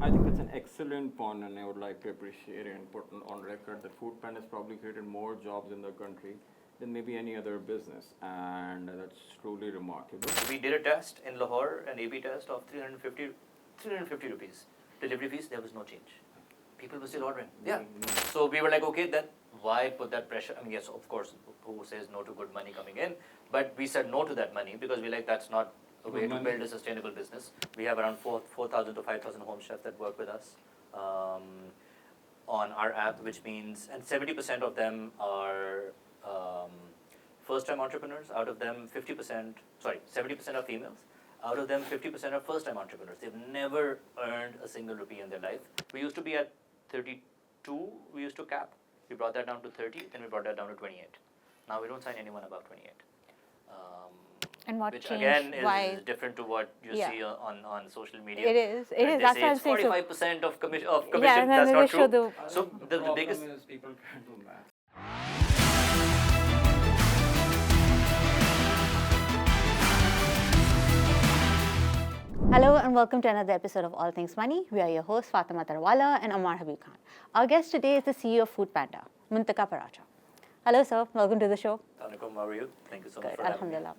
I think that's an excellent point, and I would like to appreciate it and put on record that Foodpanda has probably created more jobs in the country than maybe any other business, and that's truly remarkable. We did a test in Lahore, an A/B test of 350 rupees. Delivery fees, there was no change. People were still ordering. Yeah. So we were like, okay, then why put that pressure? I mean, yes, of course, who says no to good money coming in? But we said no to that money because we like that's not a way to build a sustainable business. We have around 4,000 to 5,000 home chefs that work with us on our app, which means, and 70% of them are first-time entrepreneurs. Out of them, 70% are females. Out of them, 50% are first-time entrepreneurs. They've never earned a single rupee in their life. We used to be at 32, we used to cap. We brought that down to 30, then we brought that down to 28. Now we don't sign anyone above 28. And what which changed? Again Why? is different to what you see on social media. It is. It is. They That's say what I'm it's saying. 45% of commission. Yeah, and that's then not they show true. the. So the biggest. Problem is people can't do math. Hello and welcome to another episode of All Things Money. We are your hosts Fatima Attarwala and Ammar Khan. Our guest today is the CEO of Foodpanda, Muntaqa Peracha. Hello, sir. Welcome to the show. Alaikum, how are you? Thank you so much Good. for having me. Alhamdulillah.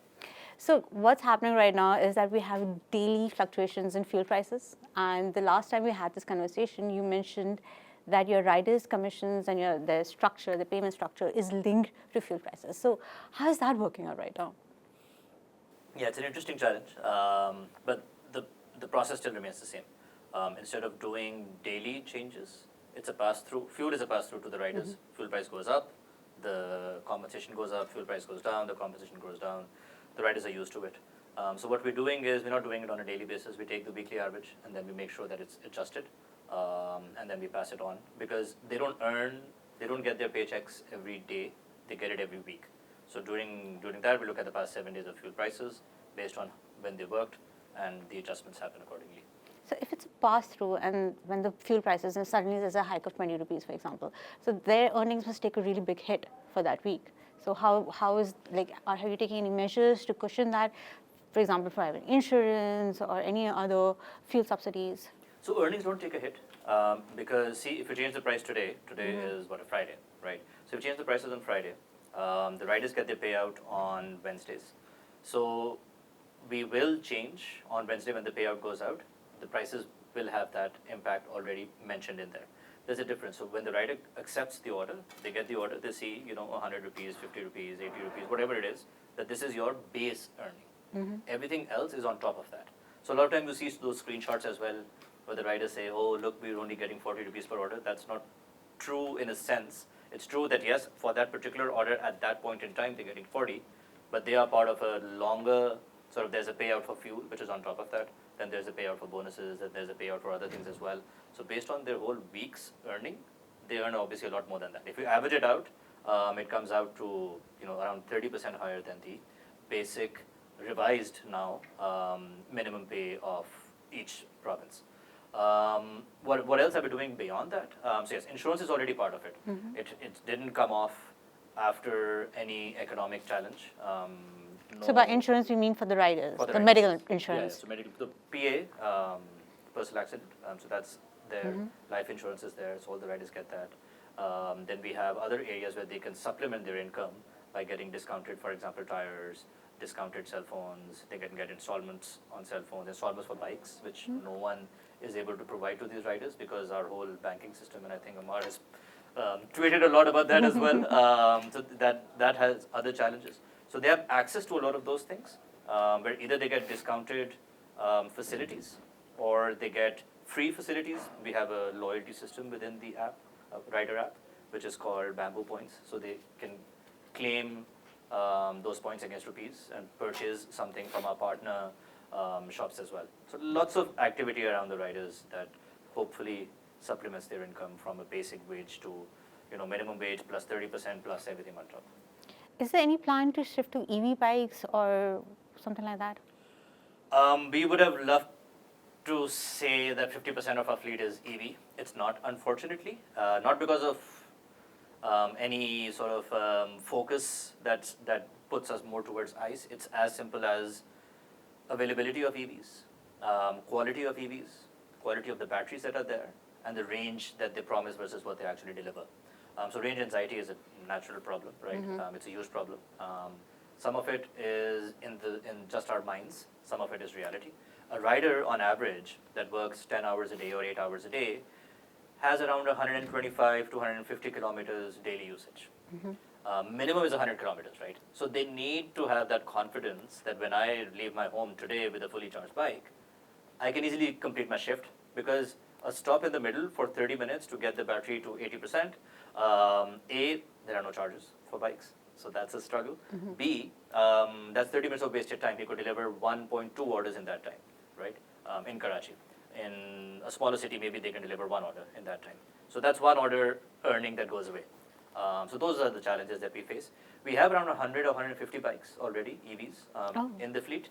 So what's happening right now is that we have daily fluctuations in fuel prices. And the last time we had this conversation, you mentioned that your riders' commissions and the structure, the payment structure, is linked to fuel prices. So how is that working out right now? Yeah, it's an interesting challenge, but the process still remains the same. Instead of doing daily changes, it's a pass-through. Fuel is a pass-through to the riders. Mm-hmm. Fuel price goes up, the compensation goes up, fuel price goes down, the compensation goes down. The riders are used to it. So what we're doing is we're not doing it on a daily basis. We take the weekly average and then we make sure that it's adjusted, and then we pass it on because they don't get their paychecks every day. They get it every week. So during that, we look at the past 7 days of fuel prices based on when they worked, and the adjustments happen accordingly. So if it's a pass-through and when the fuel prices and suddenly there's a hike of 20 rupees, for example, so their earnings must take a really big hit for that week. So how is, like, have you taken any measures to cushion that, for example, private insurance or any other fuel subsidies? So earnings don't take a hit because, see, if you change the price today is a Friday, right? So if you change the prices on Friday, the riders get their payout on Wednesdays. So we will change on Wednesday when the payout goes out. The prices will have that impact already mentioned in there. There's a difference. So when the rider accepts the order, they get the order, they see, 100 rupees, 50 rupees, 80 rupees, whatever it is, that this is your base earning. Mm-hmm. Everything else is on top of that. So a lot of times you see those screenshots as well, where the riders say, oh, look, we're only getting 40 rupees per order. That's not true in a sense. It's true that, yes, for that particular order at that point in time, they're getting 40, but they are part of a longer, there's a payout for fuel, which is on top of that. Then there's a payout for bonuses, then there's a payout for other things as well. So based on their whole week's earning, they earn obviously a lot more than that. If you average it out, it comes out to around 30% higher than the basic revised now minimum pay of each province. What else are we doing beyond that? So yes, insurance is already part of it. Mm-hmm. It didn't come off after any economic challenge. No. So by insurance, we mean for the riders, for the riders. Medical insurance. Yeah, so medical, the PA, personal accident, so that's their mm-hmm. life insurance is there, so all the riders get that. Then we have other areas where they can supplement their income by getting discounted, for example, tires, discounted cell phones. They can get installments on cell phones, installments for bikes, which mm-hmm. no one is able to provide to these riders because our whole banking system, and I think Ammar has tweeted a lot about that as well. So that has other challenges. So they have access to a lot of those things, where either they get discounted facilities or they get free facilities. We have a loyalty system within the app, rider app, which is called Bamboo Points. So they can claim those points against rupees and purchase something from our partner shops as well. So lots of activity around the riders that hopefully supplements their income from a basic wage to minimum wage plus 30% plus everything on top. Is there any plan to shift to EV bikes or something like that? We would have loved to say that 50% of our fleet is EV. It's not, unfortunately. Not because of any sort of focus that puts us more towards ICE. It's as simple as availability of EVs, quality of EVs, quality of the batteries that are there, and the range that they promise versus what they actually deliver. So range anxiety is a natural problem, right? It's a huge problem. Some of it is in just our minds. Some of it is reality. A rider, on average, that works 10 hours a day or 8 hours a day, has around 125 to 150 kilometers daily usage. Minimum is 100 kilometers, right? So they need to have that confidence that when I leave my home today with a fully charged bike, I can easily complete my shift, because a stop in the middle for 30 minutes to get the battery to 80%, there are no charges for bikes, so that's a struggle. B, that's 30 minutes of wasted time. You could deliver 1.2 orders in that time, right? In Karachi. In a smaller city, maybe they can deliver 1 order in that time. So that's 1 order earning that goes away. So those are the challenges that we face. We have around 100 or 150 bikes already, EVs, in the fleet.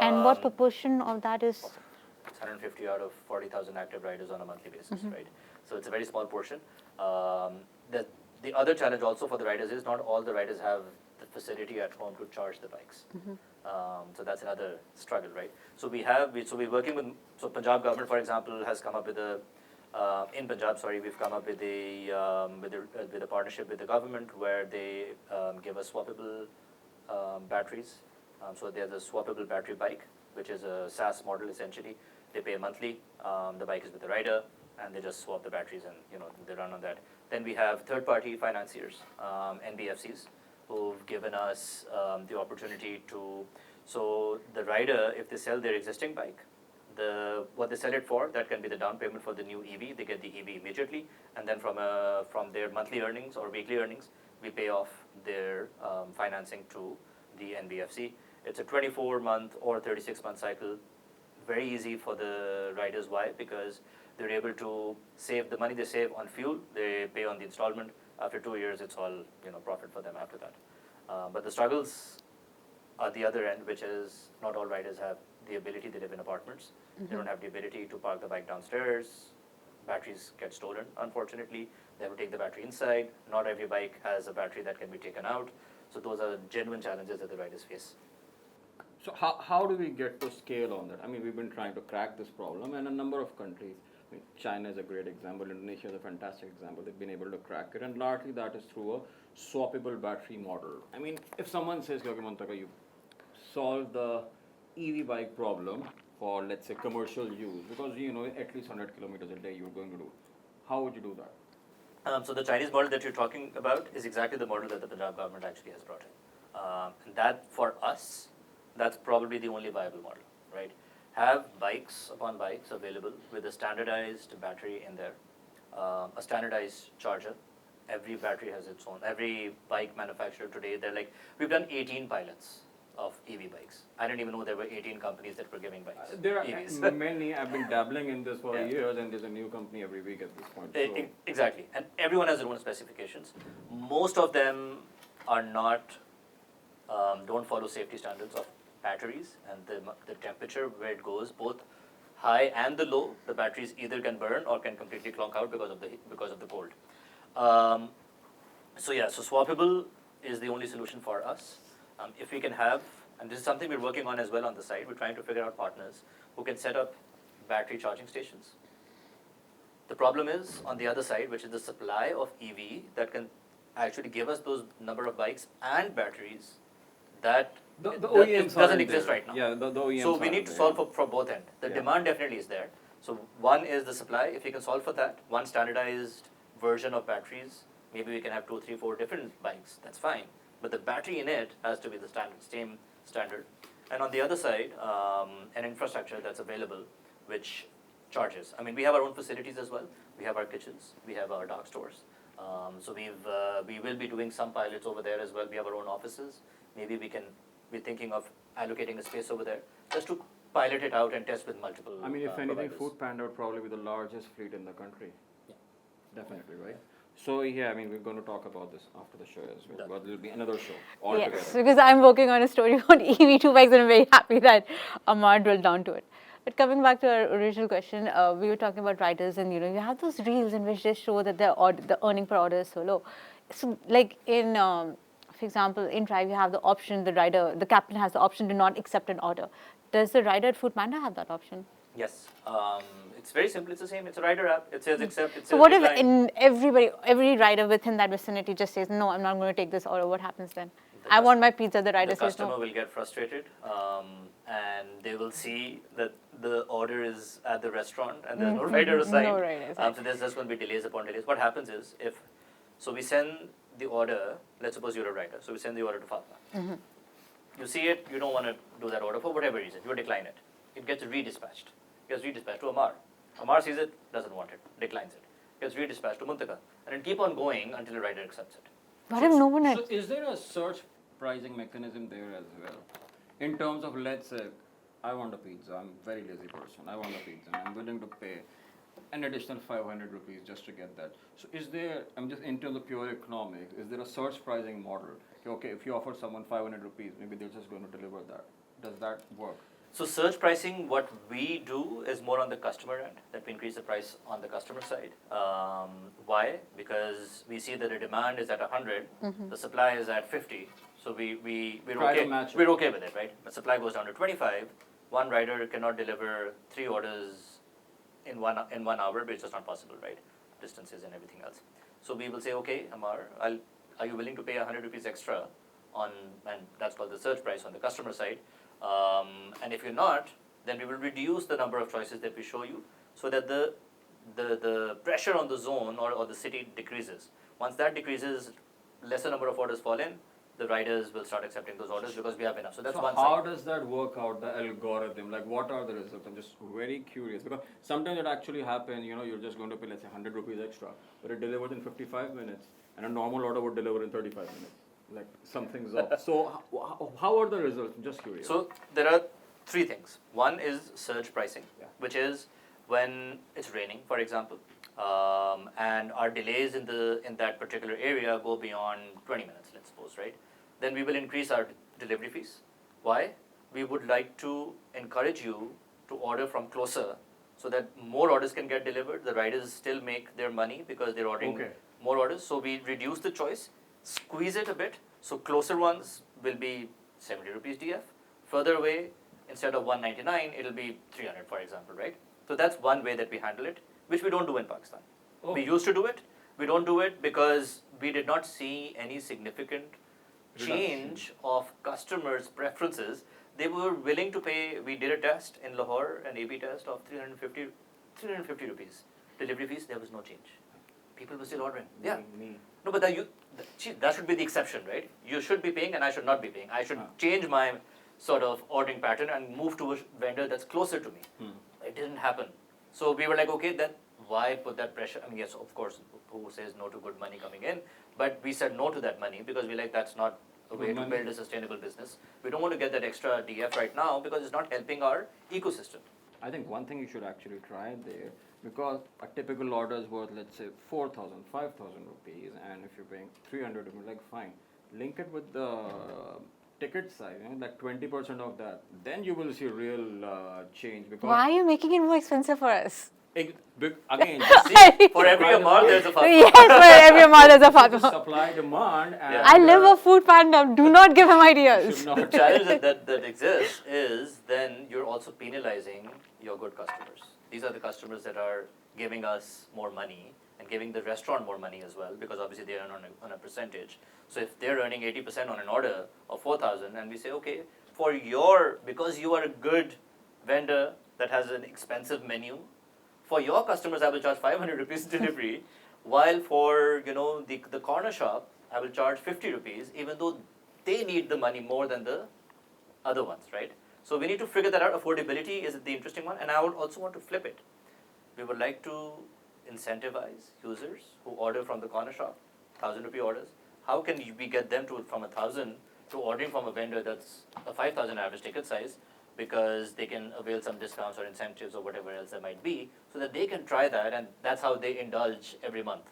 And what proportion of that is? It's 150 out of 40,000 active riders on a monthly basis, right? So it's a very small portion. The other challenge also for the riders is not all the riders have the facility at home to charge the bikes. So that's another struggle, right? So we're working with, so Punjab government, for example, has come up with in Punjab, we've come up with a partnership with the government where they give us swappable batteries. So there's a swappable battery bike, which is a SaaS model essentially. They pay monthly, the bike is with the rider, and they just swap the batteries and they run on that. Then we have third-party financiers, NBFCs, who've given us the opportunity to, so the rider, if they sell their existing bike, what they sell it for, that can be the down payment for the new EV. They get the EV immediately, and then from their monthly earnings or weekly earnings, we pay off their financing to the NBFC. It's a 24-month or 36-month cycle. Very easy for the riders. Why? Because they're able to save the money they save on fuel. They pay on the installment. After 2 years, it's all profit for them after that. But the struggles are the other end, which is not all riders have the ability. They live in apartments. They don't have the ability to park the bike downstairs. Batteries get stolen, unfortunately. They have to take the battery inside. Not every bike has a battery that can be taken out. So those are genuine challenges that the riders face. So how do we get to scale on that? I mean, we've been trying to crack this problem, and a number of countries, I mean, China is a great example, Indonesia is a fantastic example, they've been able to crack it, and largely that is through a swappable battery model. I mean, if someone says, okay, Muntaqa, you solve the EV bike problem for, let's say, commercial use, because at least 100 kilometers a day you're going to do, how would you do that? So the Chinese model that you're talking about is exactly the model that the Punjab government actually has brought in. And that, for us, that's probably the only viable model, right? Have bikes upon bikes available with a standardized battery in there, a standardized charger. Every battery has its own. Every bike manufacturer today, we've done 18 pilots of EV bikes. I didn't even know there were 18 companies that were giving bikes. There are EVs. many. I've been dabbling in this for years, and there's a new company every week at this point. So. Exactly, and everyone has their own specifications. Most of them are not, don't follow safety standards of batteries and the temperature where it goes, both high and the low. The batteries either can burn or can completely clonk out because of the cold. So swappable is the only solution for us. If we can have, and this is something we're working on as well on the side, we're trying to figure out partners who can set up battery charging stations. The problem is on the other side, which is the supply of EV that can actually give us those number of bikes and batteries that the OEMs doesn't exist right now. Yeah, the OEMs. So we need to solve for both ends. The demand definitely is there. So one is the supply. If we can solve for that, one standardized version of batteries, maybe we can have 2, 3, 4 different bikes. That's fine. But the battery in it has to be the same standard. And on the other side, an infrastructure that's available, which charges. I mean, we have our own facilities as well. We have our kitchens. We have our dark stores. So we will be doing some pilots over there as well. We have our own offices. Maybe we're thinking of allocating a space over there just to pilot it out and test with multiple I mean, if anything, providers. Foodpanda would probably be the largest fleet in the country. Yeah. Definitely, right? So I mean, we're going to talk about this after the show as well. But there'll be another show altogether. Yes, because I'm working on a story on EV2 bikes, and I'm very happy that Ammar drilled down to it. But coming back to our original question, we were talking about riders, and you have those reels in which they show that the earning per order is so low. So, like in, for example, in Drive, you have the option, the captain has the option to not accept an order. Does the rider at Foodpanda have that option? Yes, It's very simple. It's the same. It's a rider app. It says accept. It says So what if decline. every rider within that vicinity just says, no, I'm not going to take this order? What happens then? The I want my pizza. The rider The says customer no. will get frustrated, and they will see that the order is at the restaurant and there's no rider assigned. No rider assigned. So there's just going to be delays upon delays. What happens is so we send the order. Let's suppose you're a rider. So we send the order to Fatima. You see it. You don't want to do that order for whatever reason. You decline it. It gets redispatched. It gets redispatched to Ammar. Ammar sees it, doesn't want it, declines it. Gets redispatched to Muntaqa, and it keep on going until the rider accepts it. What if no one So is there a surge pricing mechanism there as well? In terms of, let's say, I want a pizza, I'm a very lazy person, I want a pizza, and I'm willing to pay an additional 500 rupees just to get that. So is there, I'm just in terms of pure economics, is there a surge pricing model? Okay, if you offer someone 500 rupees, maybe they're just going to deliver that. Does that work? So surge pricing, what we do is more on the customer end, that we increase the price on the customer side. Why? Because we see that the demand is at 100, the supply is at 50, so we're Try to okay. match it. We're okay with it, right? But supply goes down to 25. One rider cannot deliver 3 orders in one hour, but it's just not possible, right? Distances and everything else. So we will say, okay, Ammar, are you willing to pay 100 rupees extra on, and that's called the surge price on the customer side. And if you're not, then we will reduce the number of choices that we show you so that the pressure on the zone or the city decreases. Once that decreases, lesser number of orders fall in, the riders will start accepting those orders because we have enough. So that's one how side. does that work out, the algorithm? Like, what are the results? I'm just very curious because sometimes it actually happens, you're just going to pay, let's say, 100 rupees extra, but it delivers in 55 minutes, and a normal order would deliver in 35 minutes. Like, something's off. So, how are the results? I'm just curious. So there are 3 things. One is surge pricing, which is when it's raining, for example, and our delays in that particular area go beyond 20 minutes, let's suppose, right? Then we will increase our delivery fees. Why? We would like to encourage you to order from closer so that more orders can get delivered. The riders still make their money because they're ordering more orders. So we reduce the choice, squeeze it a bit. So closer ones will be 70 rupees DF. Further away, instead of 199, it'll be 300, for example, right? So that's one way that we handle it, which we don't do in Pakistan. We used to do it. We don't do it because we did not see any significant change of customers' preferences. They were willing to pay. We did a test in Lahore, an A/B test of 350 rupees. Delivery fees, there was no change. People were still ordering. No, but that should be the exception, right? You should be paying and I should not be paying. I should change my sort of ordering pattern and move to a vendor that's closer to me. It didn't happen. So we were like, okay, then why put that pressure? I mean, yes, of course, who says no to good money coming in? But we said no to that money because we like that's not a way to build a sustainable business. We don't want to get that extra DF right now because it's not helping our ecosystem. I think one thing you should actually try there, because a typical order is worth, let's say, 4,000, 5,000 rupees, and if you're paying 300 rupees, like, fine, link it with the ticket size, like 20% of that, then you will see real change. Because Why are you making it more expensive for us? Again, See, for every Ammar, there's a Fatima. Yes, for every Ammar there's a Fatima. supply demand. And I live a food panda. Do not give him ideas. should The not challenge that exists is then you're also penalizing your good customers. These are the customers that are giving us more money and giving the restaurant more money as well, because obviously they earn on a percentage. So if they're earning 80% on an order of 4,000, and we say, okay, because you are a good vendor that has an expensive menu, for your customers I will charge 500 rupees delivery, while for the corner shop I will charge 50 rupees, even though they need the money more than the other ones, right? So we need to figure that out. Affordability is the interesting one, and I would also want to flip it. We would like to incentivize users who order from the corner shop, 1,000 rupee orders. How can we get them from 1,000 to ordering from a vendor that's a 5,000 average ticket size, because they can avail some discounts or incentives or whatever else there might be, so that they can try that, and that's how they indulge every month.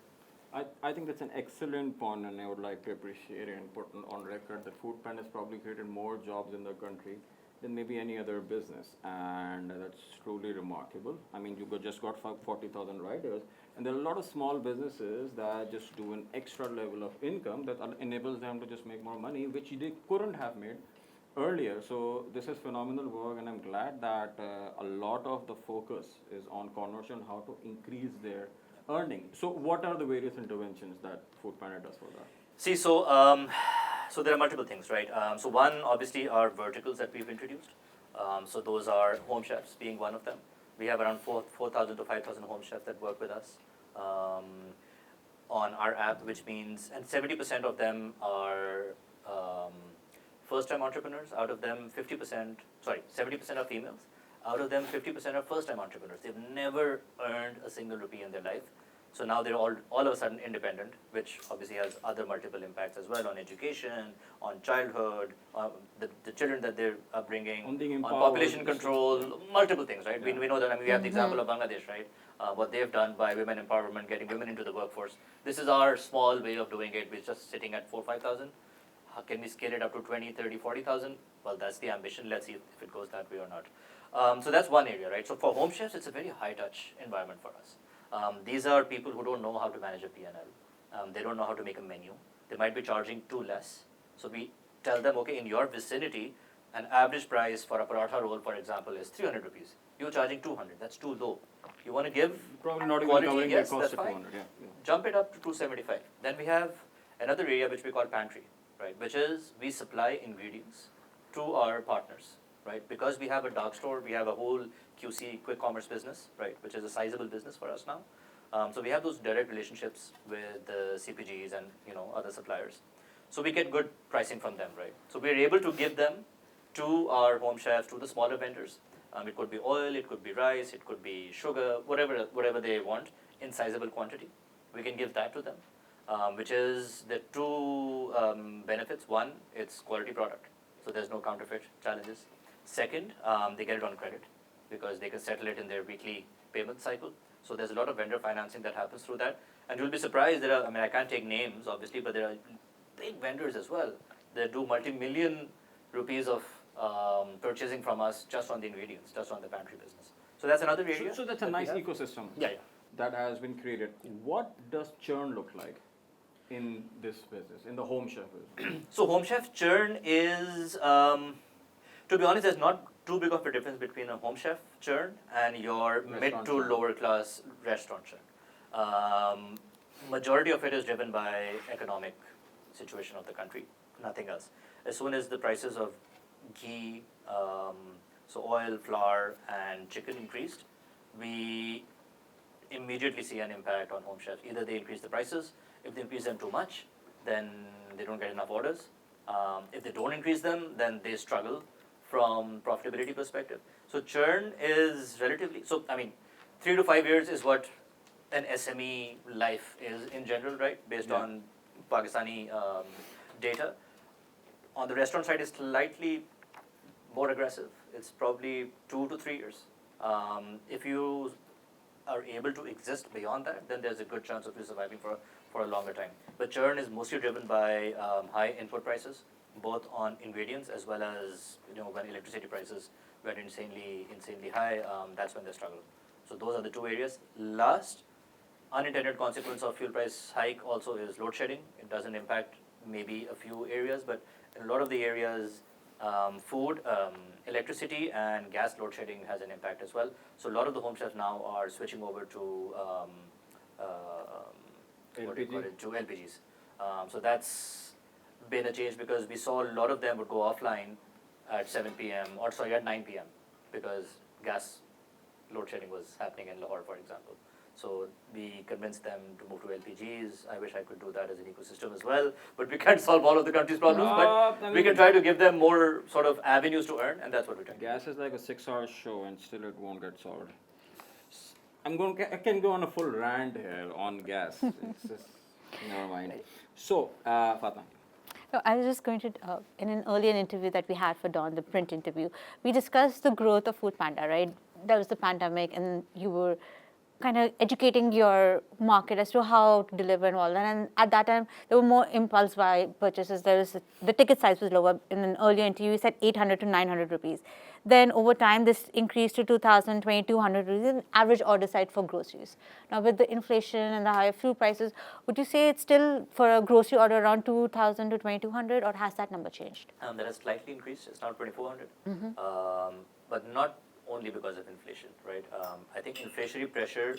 I think that's an excellent point, and I would like to appreciate it and put on record that Foodpanda has probably created more jobs in the country than maybe any other business, and that's truly remarkable. I mean, you just got 40,000 riders, and there are a lot of small businesses that just do an extra level of income that enables them to just make more money, which they couldn't have made earlier. So this is phenomenal work, and I'm glad that a lot of the focus is on conversion, how to increase their earning. So what are the various interventions that Foodpanda does for that? See, so there are multiple things, right? So one, obviously, are verticals that we've introduced. So those are home chefs being one of them. We have around 4,000 to 5,000 home chefs that work with us on our app, which means, and 70% of them are first-time entrepreneurs. Out of them, 70% are females. Out of them, 50% are first-time entrepreneurs. They've never earned a single rupee in their life. So now they're all of a sudden independent, which obviously has other multiple impacts as well on education, on childhood, the children that they're upbringing, on population control, multiple things, right? Yeah. We know that, I mean, we have the example of Bangladesh, right? What they've done by women empowerment, getting women into the workforce. This is our small way of doing it. We're just sitting at 4,000-5,000. How can we scale it up to 20, 30, 40,000? Well, that's the ambition. Let's see if it goes that way or not. So that's one area, right? So for home chefs, it's a very high-touch environment for us. These are people who don't know how to manage a P&L. They don't know how to make a menu. They might be charging too less. So we tell them, okay, in your vicinity, an average price for a paratha roll, for example, is 300 rupees. You're charging 200. That's too low. You want to give Probably not even quality, covering yes, the cost that's of fine. 200. Yeah. Jump it up to 275. Then we have another area which we call pantry, right? Which is we supply ingredients to our partners, right? Because we have a dark store, we have a whole QC, quick commerce business, right? Which is a sizable business for us now. So we have those direct relationships with the CPGs and other suppliers. So we get good pricing from them, right? So we're able to give them to our home chefs, to the smaller vendors. It could be oil, it could be rice, it could be sugar, whatever they want in sizable quantity. We can give that to them, which is the two benefits. One, it's quality product, so there's no counterfeit challenges. Second, they get it on credit because they can settle it in their weekly payment cycle. So there's a lot of vendor financing that happens through that. And you'll be surprised, I can't take names, obviously, but there are big vendors as well that do multi-million rupees of purchasing from us just on the ingredients, just on the pantry business. So that's another area. So that's a nice ecosystem that has been created. What does churn look like in this business, in the home chef business? So home chef churn is, to be honest, there's not too big of a difference between a home chef churn and your mid to lower class restaurant churn. Majority of it is driven by economic situation of the country, nothing else. As soon as the prices of ghee, so oil, flour, and chicken increased, we immediately see an impact on home chefs. Either they increase the prices. If they increase them too much, then they don't get enough orders. If they don't increase them, then they struggle from profitability perspective. So churn is relatively, 3 to 5 years is what an SME life is in general, right? Based on Pakistani data. On the restaurant side, it's slightly more aggressive. It's probably 2 to 3 years. If you are able to exist beyond that, then there's a good chance of you surviving for a longer time. But churn is mostly driven by high input prices, both on ingredients as well as when electricity prices were insanely high. That's when they struggle. So those are the two areas. Last, unintended consequence of fuel price hike also is load shedding. It doesn't impact maybe a few areas, but in a lot of the areas, food, electricity, and gas load shedding has an impact as well. So a lot of the home chefs now are switching over to LPGs. So that's been a change because we saw a lot of them would go offline at 7 p.m. at 9 p.m. because gas load shedding was happening in Lahore, for example. So we convinced them to move to LPGs. I wish I could do that as an ecosystem as well, but we can't solve all of the country's problems. But we can try to give them more sort of avenues to earn, and that's what we're trying. Gas is like a 6-hour show, and still it won't get solved. I can go on a full rant here on gas. It's just, never mind. So, Fatima. So I was just going to, in an earlier interview that we had for Dawn, the print interview, we discussed the growth of Foodpanda, right? There was the pandemic, and you were kind of educating your market as to how to deliver and all that. And at that time, there were more impulse buy purchases. The ticket size was lower. In an earlier interview, you said 800 to 900 rupees. Then over time, this increased to 2,000, 2,200 rupees in average order size for groceries. Now, with the inflation and the higher fuel prices, would you say it's still for a grocery order around 2,000 to 2,200, or has that number changed? That has slightly increased. It's now 2,400, but not only because of inflation, right? I think inflationary pressure.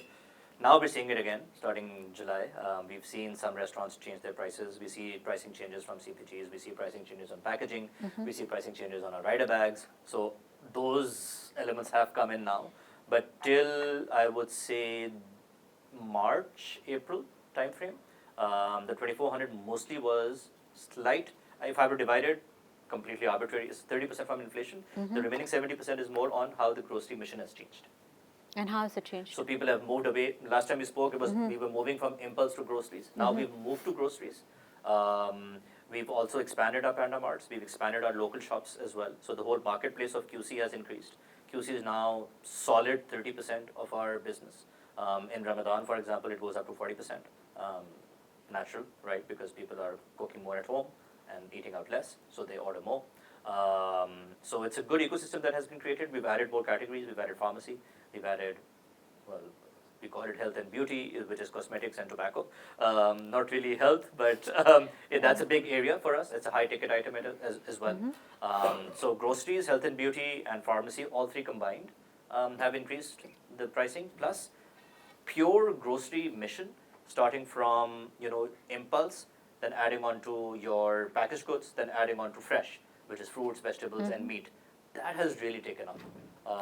Now we're seeing it again, starting July. We've seen some restaurants change their prices. We see pricing changes from CPGs. We see pricing changes on packaging. We see pricing changes on our rider bags. So those elements have come in now. But till, I would say, March, April timeframe, the 2,400 mostly was slight. If I were to divide it, completely arbitrary, is 30% from inflation. The remaining 70% is more on how the grocery mission has changed. And how has it changed? So people have moved away. Last time we spoke, it was we were moving from impulse to groceries. Now we've moved to groceries. We've also expanded our PandaMarts. We've expanded our local shops as well. So the whole marketplace of QC has increased. QC is now solid 30% of our business. In Ramadan, for example, it goes up to 40%. Natural, right? Because people are cooking more at home and eating out less, so they order more. So it's a good ecosystem that has been created. We've added more categories. We've added pharmacy. We've added, well, we call it health and beauty, which is cosmetics and tobacco. Not really health, but that's a big area for us. It's a high ticket item as well. So groceries, health and beauty, and pharmacy, all three combined, have increased the pricing. Plus, pure grocery mission, starting from impulse, then adding on to your packaged goods, then adding on to fresh, which is fruits, vegetables, and meat. That has really taken up.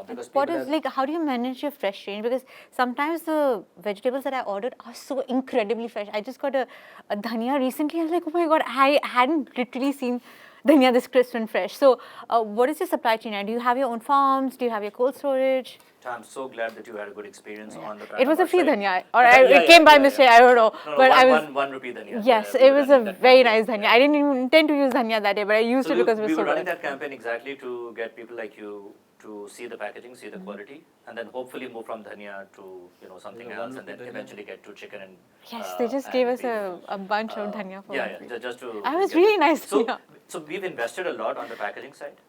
Because what is how do you manage your fresh range? Because sometimes the vegetables that I ordered are so incredibly fresh. I just got a dhania recently. I was like, oh my god, I hadn't literally seen dhania this crisp and fresh. So, what is your supply chain? Do you have your own farms? Do you have your cold storage? I'm so glad that you had a good experience on the. It was a free dhania, or it came by mistake. I don't know, but I was 1 rupee dhania. Yes, it was a very nice dhania. I didn't even intend to use dhania that day, but I used it because it was so good. We were running that campaign exactly to get people like you to see the packaging, see the quality, and then hopefully move from dhania to something else, and then eventually get to chicken and. Yes, they just gave us a bunch of dhania for. Just to. I was really nice. So we've invested a lot on the packaging side.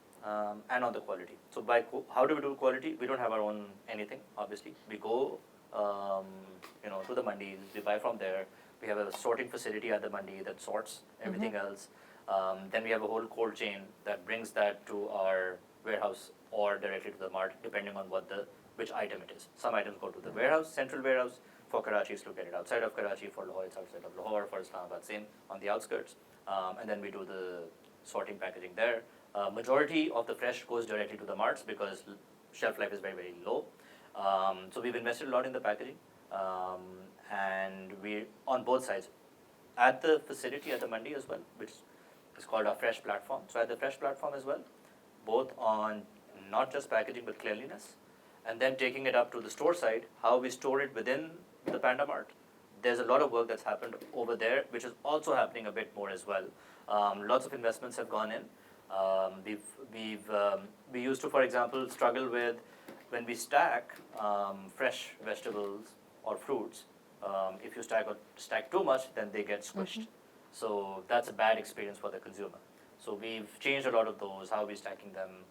And on the quality. So how do we do quality? We don't have our own anything, obviously. We go, to the mandis. We buy from there. We have a sorting facility at the mandi that sorts everything else. Then we have a whole cold chain that brings that to our warehouse or directly to the mart, depending on which item it is. Some items go to the warehouse, central warehouse. For Karachi, it's located outside of Karachi. For Lahore, it's outside of Lahore. For Islamabad, same on the outskirts. And then we do the sorting packaging there. Majority of the fresh goes directly to the marts because shelf life is very, very low. So we've invested a lot in the packaging, and we on both sides. At the facility at the mandi as well, which is called our fresh platform. So at the fresh platform as well, both on not just packaging but cleanliness, and then taking it up to the store side, how we store it within the PandaMart. There's a lot of work that's happened over there, which is also happening a bit more as well. Lots of investments have gone in. We used to, for example, struggle with when we stack fresh vegetables or fruits. If you stack too much, then they get squished. So that's a bad experience for the consumer. So we've changed a lot of those, how we're stacking them.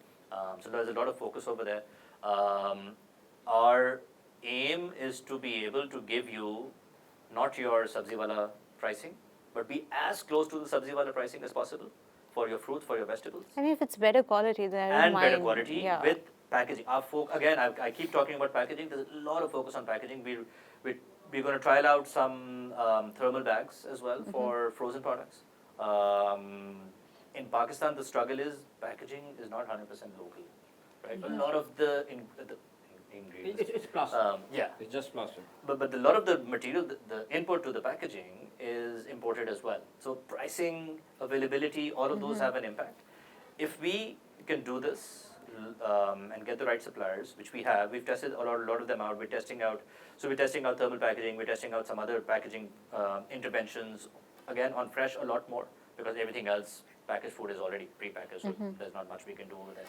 So there's a lot of focus over there. Our aim is to be able to give you not your sabziwala pricing, but be as close to the sabziwala pricing as possible. For your fruits, for your vegetables. I mean, if it's better quality, then I don't mind. Better quality with packaging. Again, I keep talking about packaging. There's a lot of focus on packaging. We're going to trial out some thermal bags as well for frozen products. In Pakistan, the struggle is packaging is not 100% local, right? A lot of the ingredients. It's plastic. It's just plastic. But a lot of the material, the input to the packaging is imported as well. So pricing, availability, all of those have an impact. If we can do this and get the right suppliers, which we have, we've tested a lot of them out. We're testing out thermal packaging. We're testing out some other packaging interventions. Again, on fresh a lot more because everything else, packaged food is already pre-packaged, so there's not much we can do over there.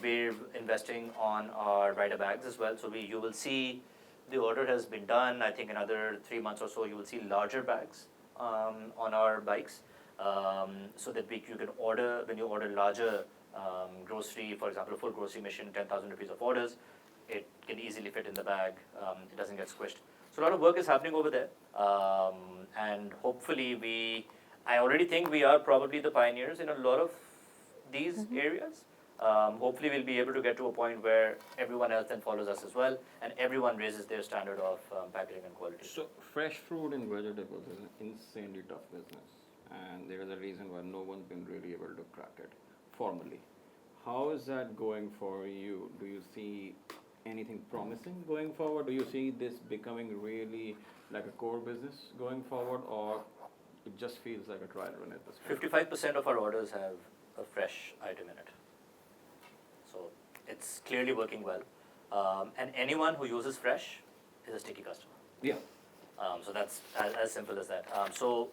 We're investing on our rider bags as well. So you will see the order has been done. I think another 3 months or so, you will see larger bags on our bikes, so that you can order when you order larger Grocery, for example, a full grocery mission, 10,000 rupees of orders, it can easily fit in the bag. It doesn't get squished. So a lot of work is happening over there, and hopefully I already think we are probably the pioneers in a lot of these areas. Hopefully we'll be able to get to a point where everyone else then follows us as well, and everyone raises their standard of packaging and quality. So fresh fruit and vegetables is an insanely tough business, and there is a reason why no one's been really able to crack it formally. How is that going for you? Do you see anything promising going forward? Do you see this becoming really like a core business going forward, or it just feels like a trial run at this point? 55% of our orders have a fresh item in it. So it's clearly working well. And anyone who uses fresh is a sticky customer. Yeah. So that's as simple as that. So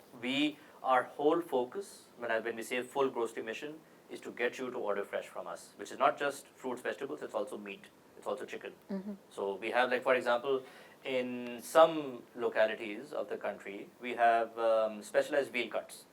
our whole focus when we say full grocery mission is to get you to order fresh from us, which is not just fruits, vegetables, it's also meat, it's also chicken. So we have, like, for example, in some localities of the country, we have specialized veal cuts.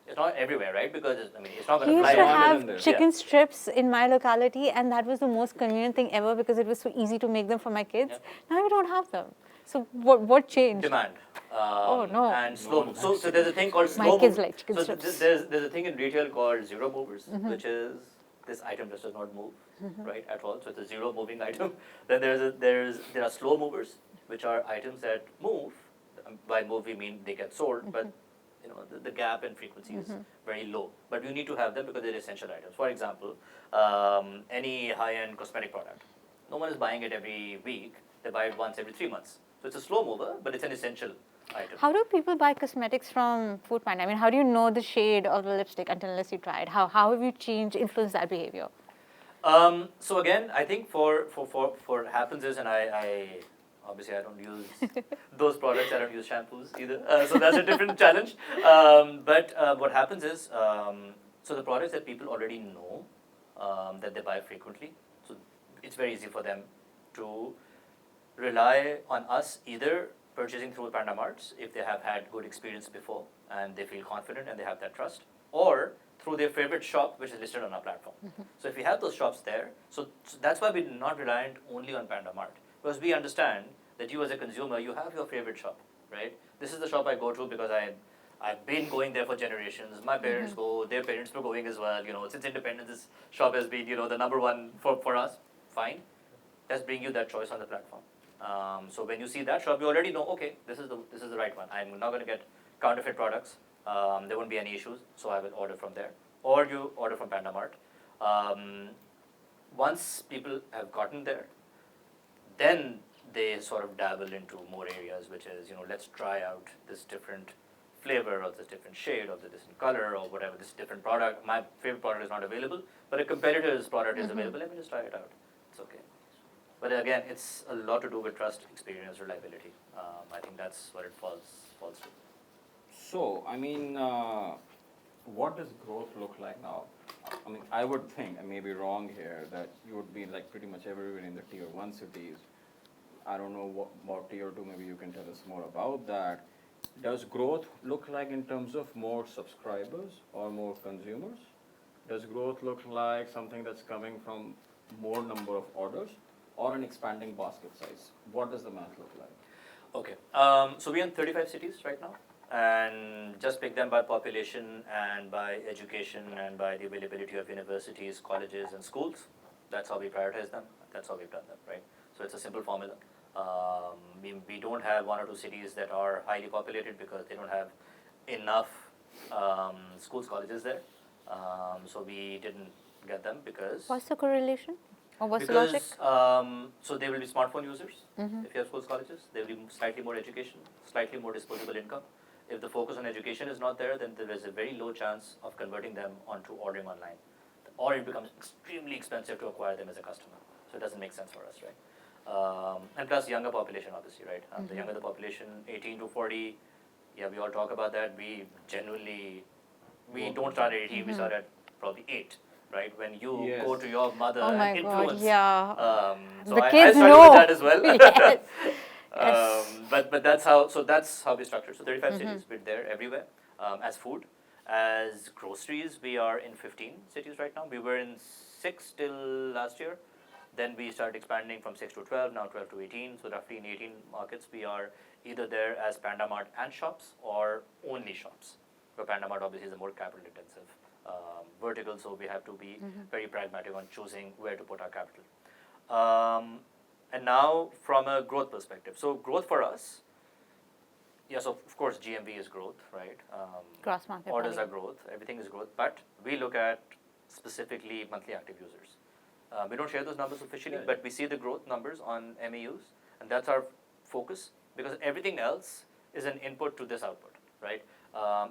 It's not everywhere, right? Because it's not going We to fly used to around. have chicken strips in my locality, and that was the most convenient thing ever because it was so easy to make them for my kids. Now we don't have them. So what changed? Demand. Oh, no. And slow move. So there's a thing called slow move. My kids like chicken So strips. there's a thing in retail called zero movers, which is this item just does not move, right, at all. So it's a zero moving item. Then there are slow movers, which are items that move. By move we mean they get sold, but the gap in frequency is very low. But you need to have them because they're essential items. For example, any high-end cosmetic product, no one is buying it every week. They buy it once every 3 months. So it's a slow mover, but it's an essential item. How do people buy cosmetics from Foodpanda? I mean, how do you know the shade of the lipstick unless you try it? How have you influenced that behavior? So again, I think for what happens is, and I obviously I don't use those products. I don't use shampoos either. So that's a different challenge. But what happens is, so the products that people already know that they buy frequently, so it's very easy for them to rely on us either purchasing through PandaMarts if they have had good experience before and they feel confident and they have that trust, or through their favorite shop which is listed on our platform. So if we have those shops there, so that's why we're not reliant only on PandaMart, because we understand that you as a consumer, you have your favorite shop, right? This is the shop I go to because I've been going there for generations. My parents go, their parents were going as well. Since independence, this shop has been, the number one for us. Fine, let's bring you that choice on the platform. So when you see that shop, you already know, okay, this is the right one. I'm not going to get counterfeit products. There won't be any issues, so I will order from there. Or you order from PandaMart. Once people have gotten there, then they sort of dabble into more areas, which is, let's try out this different flavor or this different shade or this different color or whatever, this different product. My favorite product is not available, but a competitor's product is available. Let me just try it out. It's okay. But again, it's a lot to do with trust, experience, reliability. I think that's what it falls to. So, what does growth look like now? I would think, I may be wrong here, that you would be like pretty much everywhere in the tier 1 cities. I don't know what about tier 2, maybe you can tell us more about that. Does growth look like in terms of more subscribers or more consumers? Does growth look like something that's coming from more number of orders or an expanding basket size? What does the math look like? Okay, so we're in 35 cities right now, and just pick them by population and by education and by the availability of universities, colleges, and schools. That's how we prioritize them. That's how we've done them, right? So it's a simple formula. We don't have 1 or 2 cities that are highly populated because they don't have enough schools, colleges there. So we didn't get them because... What's the correlation? Or what's the logic? So they will be smartphone users. If you have schools, colleges, there will be slightly more education, slightly more disposable income. If the focus on education is not there, then there is a very low chance of converting them onto ordering online. Or it becomes extremely expensive to acquire them as a customer. So it doesn't make sense for us, right? And plus younger population, obviously, right? The younger the population, 18 to 40, we all talk about that. We don't start at 18, we start at probably 8. Right, when you go to your mother and influence. So the I kids started know. with that as well. Yes. But that's how we structure. So 35 cities, we're there everywhere as food. As groceries, we are in 15 cities right now. We were in 6 till last year. Then we started expanding from 6 to 12, now 12 to 18. So roughly in 18 markets, we are either there as PandaMart and shops or only shops. But PandaMart obviously is a more capital intensive vertical, so we have to be very pragmatic on choosing where to put our capital. And now from a growth perspective. So growth for us, yes, of course GMV is growth, right? Gross market Orders value. are growth, everything is growth, but we look at specifically monthly active users. We don't share those numbers officially, Yeah. but we see the growth numbers on MAUs, and that's our focus, because everything else is an input to this output, right?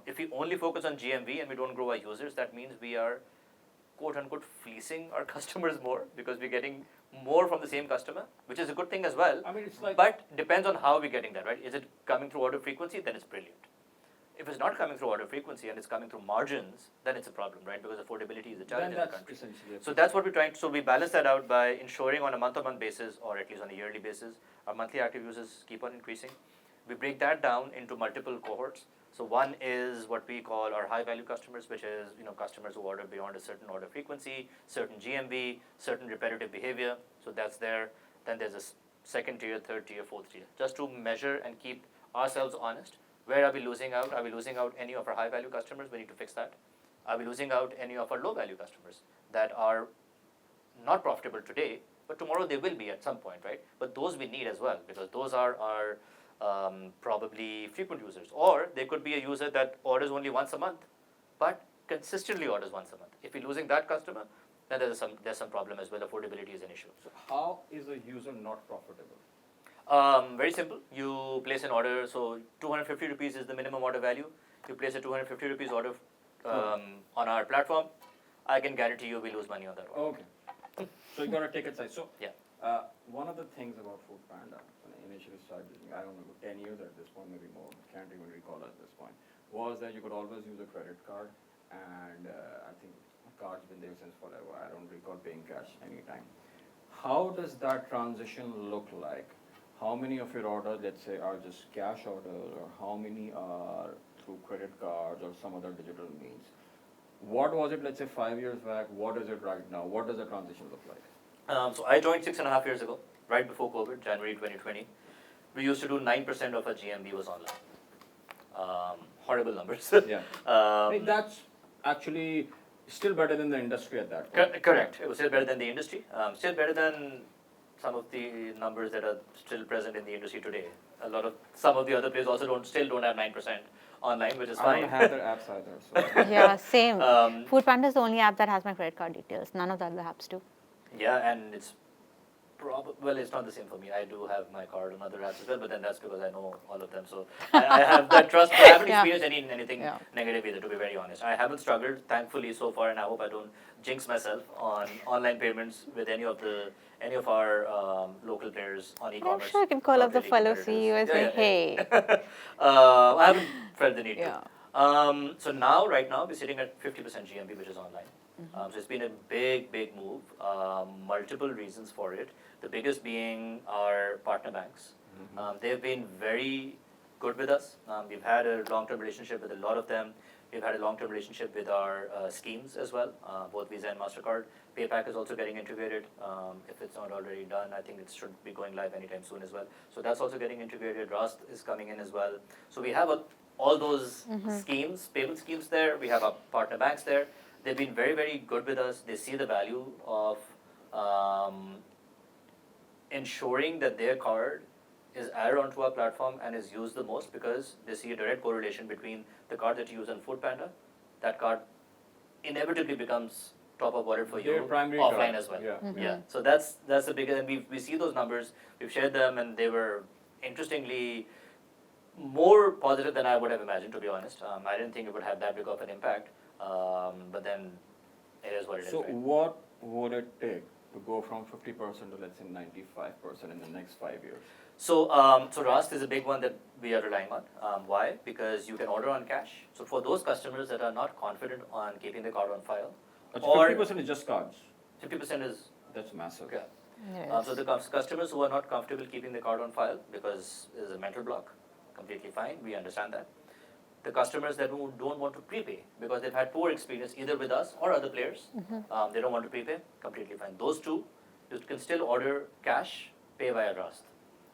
If we only focus on GMV and we don't grow our users, that means we are quote unquote fleecing our customers more, because we're getting more from the same customer, which is a good thing as well. I mean, it's like, But depends on how we're getting that, right? Is it coming through order frequency? Then it's brilliant. If it's not coming through order frequency and it's coming through margins, then it's a problem, right? Because affordability is a challenge then in the that's country. essentially it. So that's what we're trying to, so we balance that out by ensuring on a month-on-month basis, or at least on a yearly basis, our monthly active users keep on increasing. We break that down into multiple cohorts. So one is what we call our high-value customers, which is customers who order beyond a certain order frequency, certain GMV, certain repetitive behavior. So that's there. Then there's a second tier, third tier, fourth tier, just to measure and keep ourselves honest. Where are we losing out? Are we losing out any of our high-value customers? We need to fix that. Are we losing out any of our low-value customers that are not profitable today, but tomorrow they will be at some point, right? But those we need as well, because those are our probably frequent users. Or they could be a user that orders only once a month, but consistently orders once a month. If we're losing that customer, then there's some problem as well. Affordability is an issue. So how is a user not profitable? Very simple. You place an order, so 250 rupees is the minimum order value. You place a 250 rupees order on our platform, I can guarantee you we lose money on that one. Okay. So you gotta take it size. So Yeah. one of the things about Foodpanda, when I initially started using, I don't know, 10 years at this point, maybe more, can't even recall at this point, was that you could always use a credit card, and I think the card's been there since forever. I don't recall paying cash anytime. How does that transition look like? How many of your orders, let's say, are just cash orders, or how many are through credit cards or some other digital means? What was it, let's say, 5 years back? What is it right now? What does the transition look like? So I joined 6.5 years ago, right before COVID, January 2020. We used to do 9% of our GMV was online. Horrible numbers. Yeah. Um, That's actually still better than the industry at that point. Correct. It was still better than the industry. Still better than some of the numbers that are still present in the industry today. Some of the other players also still don't have 9% online, which is I fine. don't have their apps either. So. Yeah, same. Um, Foodpanda is the only app that has my credit card details. None of the other apps do. Yeah, and it's it's not the same for me. I do have my card on other apps as well, but then that's because I know all of them. So I have that trust, but I haven't Yeah. experienced anything Yeah. negative either, to be very honest. I haven't struggled, thankfully, so far, and I hope I don't jinx myself on online payments with any of our local players on I'm e-commerce. sure I can call Not up the really fellow competitors. CEO and say, hey. I haven't felt the need Yeah. to. So right now, we're sitting at 50% GMV, which is online. So it's been a big move. Multiple reasons for it. The biggest being our partner banks. They've been very good with us. We've had a long-term relationship with a lot of them. We've had a long-term relationship with our schemes as well, both Visa and MasterCard. PayPack is also getting integrated. If it's not already done, I think it should be going live anytime soon as well. So that's also getting integrated. Rust is coming in as well. So we have all those schemes, payment schemes there. We have our partner banks there. They've been very good with us. They see the value of ensuring that their card is added onto our platform and is used the most, because they see a direct correlation between the card that you use on Foodpanda. That card inevitably becomes top of wallet for you Their primary offline card. as well. Yeah. Yeah. So that's the biggest, and we see those numbers. We've shared them, and they were interestingly more positive than I would have imagined, to be honest. I didn't think it would have that big of an impact, but then it is what it is. So Right? what would it take to go from 50% to, let's say, 95% in the next 5 years? So Rust is a big one that we are relying on. Why? Because you can order on cash. So for those customers that are not confident on keeping the card on file, or 50% is just cards. 50% is That's massive. okay. Yes. So the customers who are not comfortable keeping the card on file because there's a mental block, completely fine. We understand that. the customers that who don't want to prepay because they've had poor experience either with us or other players, they don't want to prepay, completely fine. Those two, you can still order cash, pay via Rast.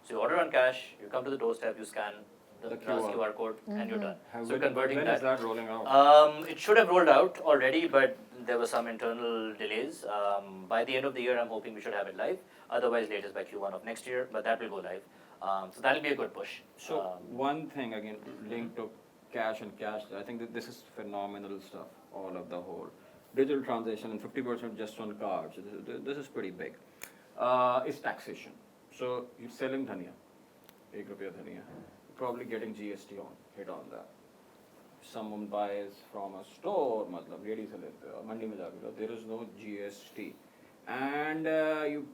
So you order on cash, you come to the doorstep, you scan the Rast QR code, and you're done. So converting when that. is that rolling out? It should have rolled out already, but there were some internal delays. By the end of the year, I'm hoping we should have it live. Otherwise, latest by Q1 of next year, but that will go live. So that'll be a good push. So one thing again linked to cash and cash, I think that this is phenomenal stuff. All of the whole digital transaction and 50% just on cards. This is pretty big. Is taxation. So you're selling dhania, ₹1 dhania, probably getting GST hit on that. Someone buys from a store, मतलब ready से लेते हो, मंडी में जाके लो, there is no GST, and you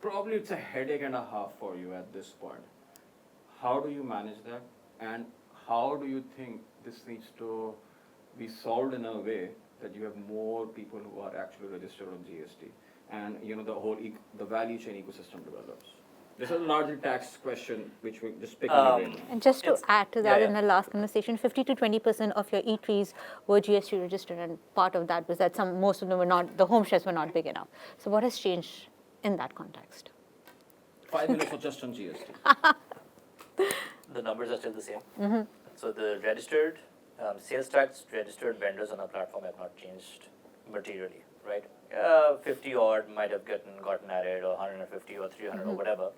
probably it's a headache and a half for you at this point. How do you manage that, and how do you think this needs to be solved in a way that you have more people who are actually registered on GST, and the whole the value chain ecosystem develops? This is a largely tax question, which we just pick on your brain. And just to add to that, yeah. in the last conversation, 50 to 20% of your eateries were GST registered, and part of that was that most of them were not, the home chefs were not big enough. So what has changed in that context? 5 minutes for just on GST. The numbers are still the same. So the registered sales tax registered vendors on our platform have not changed materially, right? 50 odd might have gotten added, or 150 or 300 or whatever.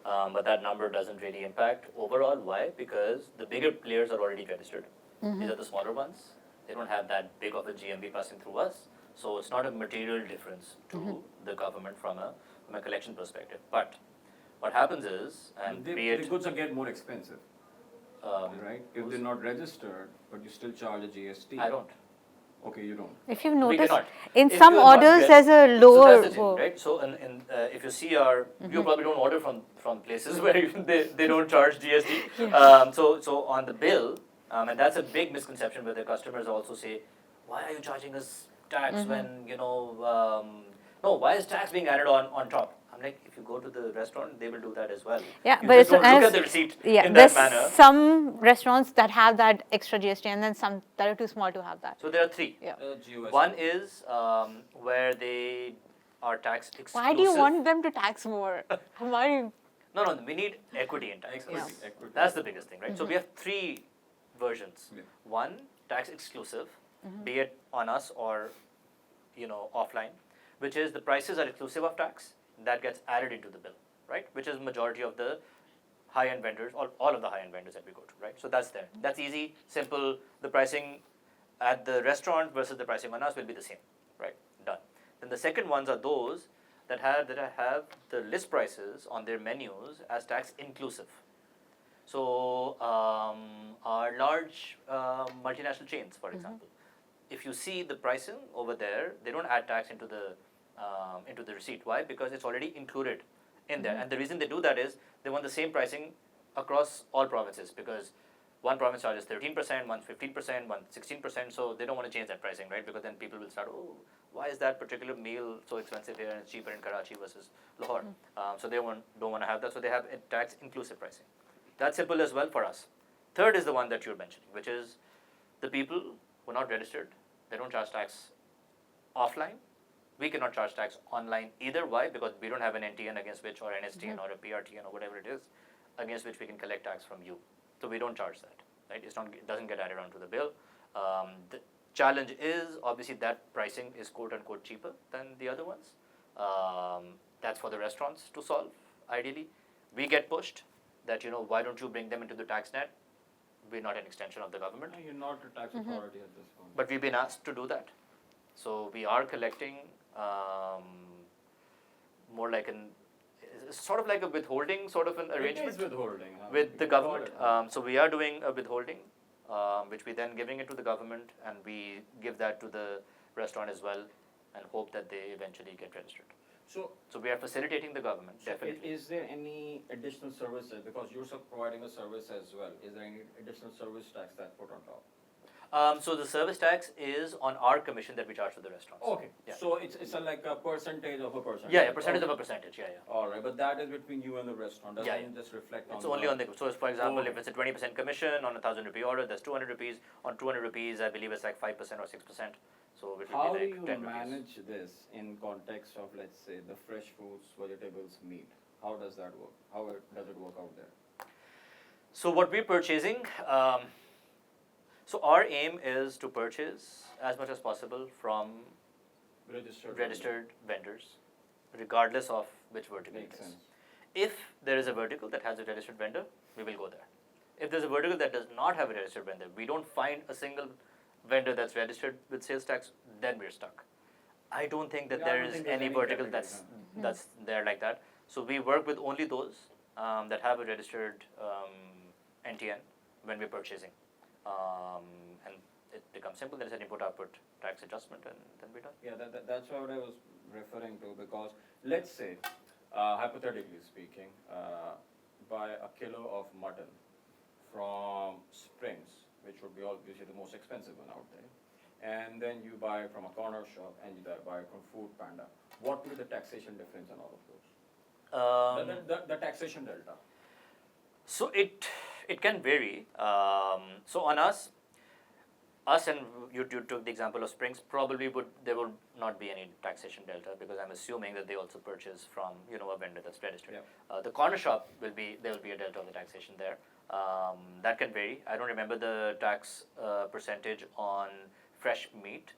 But that number doesn't really impact overall. Why? Because the bigger players are already registered. These are the smaller ones. They don't have that big of a GMV passing through us. So it's not a material difference to the government from a collection perspective. But what happens is, and the goods are get more expensive, right? If they're not registered, but you still charge a GST. I don't. Okay, you don't. If you've We noticed, cannot. in If some you are not orders, there- there's a So lower. that's the thing, right? So if you see you probably don't order from places where they don't charge GST. So on the bill, and that's a big misconception where the customers also say, why are you charging us tax when no, why is tax being added on top? I'm like, if you go to the restaurant, they will do that as well. Yeah, You but just it's don't look at the receipt in there's that manner. some restaurants that have that extra GST, and then some that are too small to have that. So there are three. Yeah. One is where they are tax exclusive. Why do you want them to tax more? Why? No, we need equity in taxes. Equity. That's the biggest thing, right? So we have three versions. Yeah. One, tax exclusive, be it on us or offline, which is the prices are exclusive of tax. That gets added into the bill, right? Which is majority of the high-end vendors, all of the high-end vendors that we go to, right? So that's there. That's easy, simple. The pricing at the restaurant versus the pricing on us will be the same, right? Done. Then the second ones are those that have the list prices on their menus as tax inclusive. So our large multinational chains, for example, if you see the pricing over there, they don't add tax into the receipt. Why? Because it's already included in there. And the reason they do that is they want the same pricing across all provinces, because one province charges 13%, one's 15%, one's 16%, so they don't want to change that pricing, right? Because then people will start, oh, why is that particular meal so expensive here and it's cheaper in Karachi versus Lahore? So they don't want to have that, so they have tax inclusive pricing. That's simple as well for us. Third is the one that you're mentioning, which is the people who are not registered, they don't charge tax offline. We cannot charge tax online either. Why? Because we don't have an NTN against which, or an STN or a PRTN or whatever it is, against which we can collect tax from you. So we don't charge that, right? It doesn't get added onto the bill. The challenge is obviously that pricing is quote unquote cheaper than the other ones. That's for the restaurants to solve. Ideally, we get pushed that why don't you bring them into the tax net? We're not an extension of the government. No, you're not a tax authority at this point. But we've been asked to do that. So we are collecting more like sort of like a withholding sort of an arrangement. It is withholding. With the government. So we are doing a withholding, which we then giving it to the government, and we give that to the restaurant as well, and hope that they eventually get registered. So we are facilitating the government, definitely. is there any additional services, because you're providing a service as well, is there any additional service tax that put on top? So the service tax is on our commission that we charge to the restaurants. Okay, Yeah. so it's like a percentage of a percentage. Yeah, percentage of Okay. a percentage. Yeah. All right, but that is between you and the restaurant. Doesn't Yeah. just reflect on. It's only on the, so for example, Okay. if it's a 20% commission on a 1,000 rupee order, that's 200 rupees. On 200 rupees, I believe it's like 5% or 6%. So it How would do be you like 10 rupees. manage this in context of, let's say, the fresh foods, vegetables, meat? How does that work? Does it work out there? So what we're purchasing, so our aim is to purchase as much as possible from registered vendors, regardless of which vertical Makes it is. sense. If there is a vertical that has a registered vendor, we will go there. If there's a vertical that does not have a registered vendor, we don't find a single vendor that's registered with sales tax, then we're stuck. I don't think that Yeah, I there don't is think there's any any vertical category, that's there like that. So we work with only those that have a registered NTN when we're purchasing. And it becomes simple. There's an input-output tax adjustment, and then we're done. Yeah, that's what I was referring to, because let's say, hypothetically speaking, buy a kilo of mutton from Springs, which would be obviously the most expensive one out there, and then you buy from a corner shop and you buy from Foodpanda. What will be the taxation difference in all of those? The taxation delta. So it can vary. So on us and you took the example of Springs, probably there will not be any taxation delta, because I'm assuming that they also purchase from a vendor that's registered. Yeah. The corner shop there will be a delta of the taxation there. That can vary. I don't remember the tax percentage on fresh meat,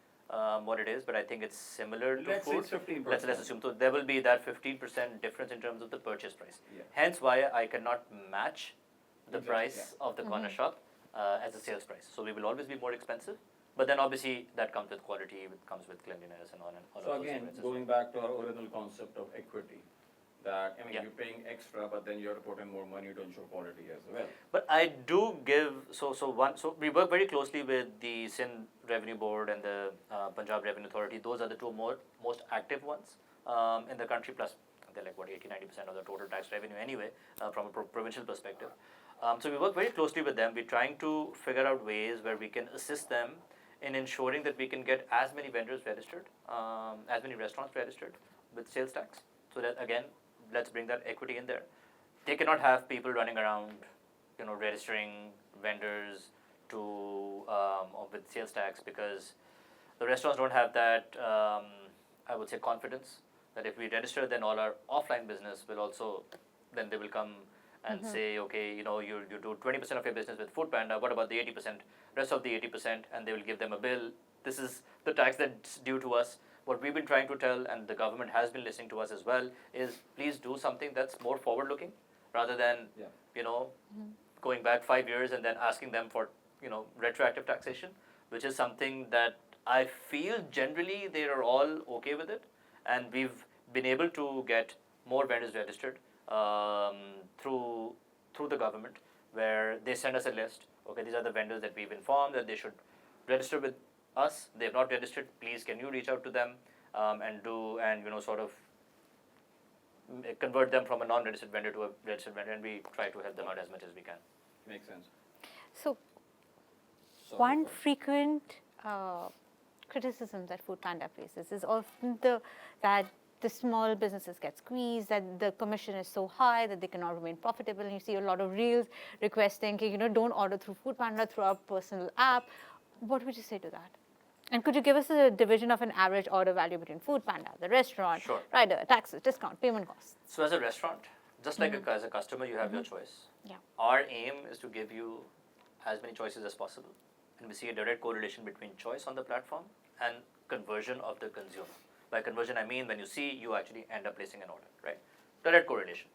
what it is, but I think it's similar to Let's say food. it's 15%. Let's assume. So there will be that 15% difference in terms of the purchase price. Yeah. Hence why I cannot match the Exactly, price of the corner shop as a sales price. So we will always be more expensive, but then obviously that comes with quality, it comes with cleanliness and all So of those again, elements as going back to our original concept of equity, that Yeah. you're paying extra, but then you're putting more money to ensure quality as well. But I do give so we work very closely with the Sindh Revenue Board and the Punjab Revenue Authority. Those are the two most active ones in the country. Plus, they're like 80-90% of the total tax revenue anyway, from a provincial perspective. So we work very closely with them. We're trying to figure out ways where we can assist them in ensuring that we can get as many vendors registered, as many restaurants registered with sales tax. So that again, let's bring that equity in there. They cannot have people running around, registering vendors to with sales tax, because the restaurants don't have that, I would say, confidence that if we register, then all our offline business will also, then they will come and say, okay, you do 20% of your business with Foodpanda, what about the 80%, rest of the 80%, and they will give them a bill. This is the tax that's due to us. What we've been trying to tell, and the government has been listening to us as well, is please do something that's more forward-looking, rather than, going back 5 years and then asking them for, retroactive taxation, which is something that I feel generally they are all okay with it, and we've been able to get more vendors registered through the government, where they send us a list. Okay, these are the vendors that we've informed that they should register with us. They have not registered. Please, can you reach out to them and sort of convert them from a non-registered vendor to a registered vendor, and we try to help them out as much as we can. Makes sense. So Sorry, one go ahead. frequent criticism that Foodpanda faces is often that the small businesses get squeezed, that the commission is so high that they cannot remain profitable. And you see a lot of reels requesting, don't order through Foodpanda, through our personal app. What would you say to that? And could you give us a division of an average order value between Foodpanda, the restaurant, Sure. rider, taxes, discount, payment costs? So as a restaurant, just like as a customer, you have your choice. Yeah. Our aim is to give you as many choices as possible, and we see a direct correlation between choice on the platform and conversion of the consumer. By conversion, I mean when you see, you actually end up placing an order, right? Direct correlation.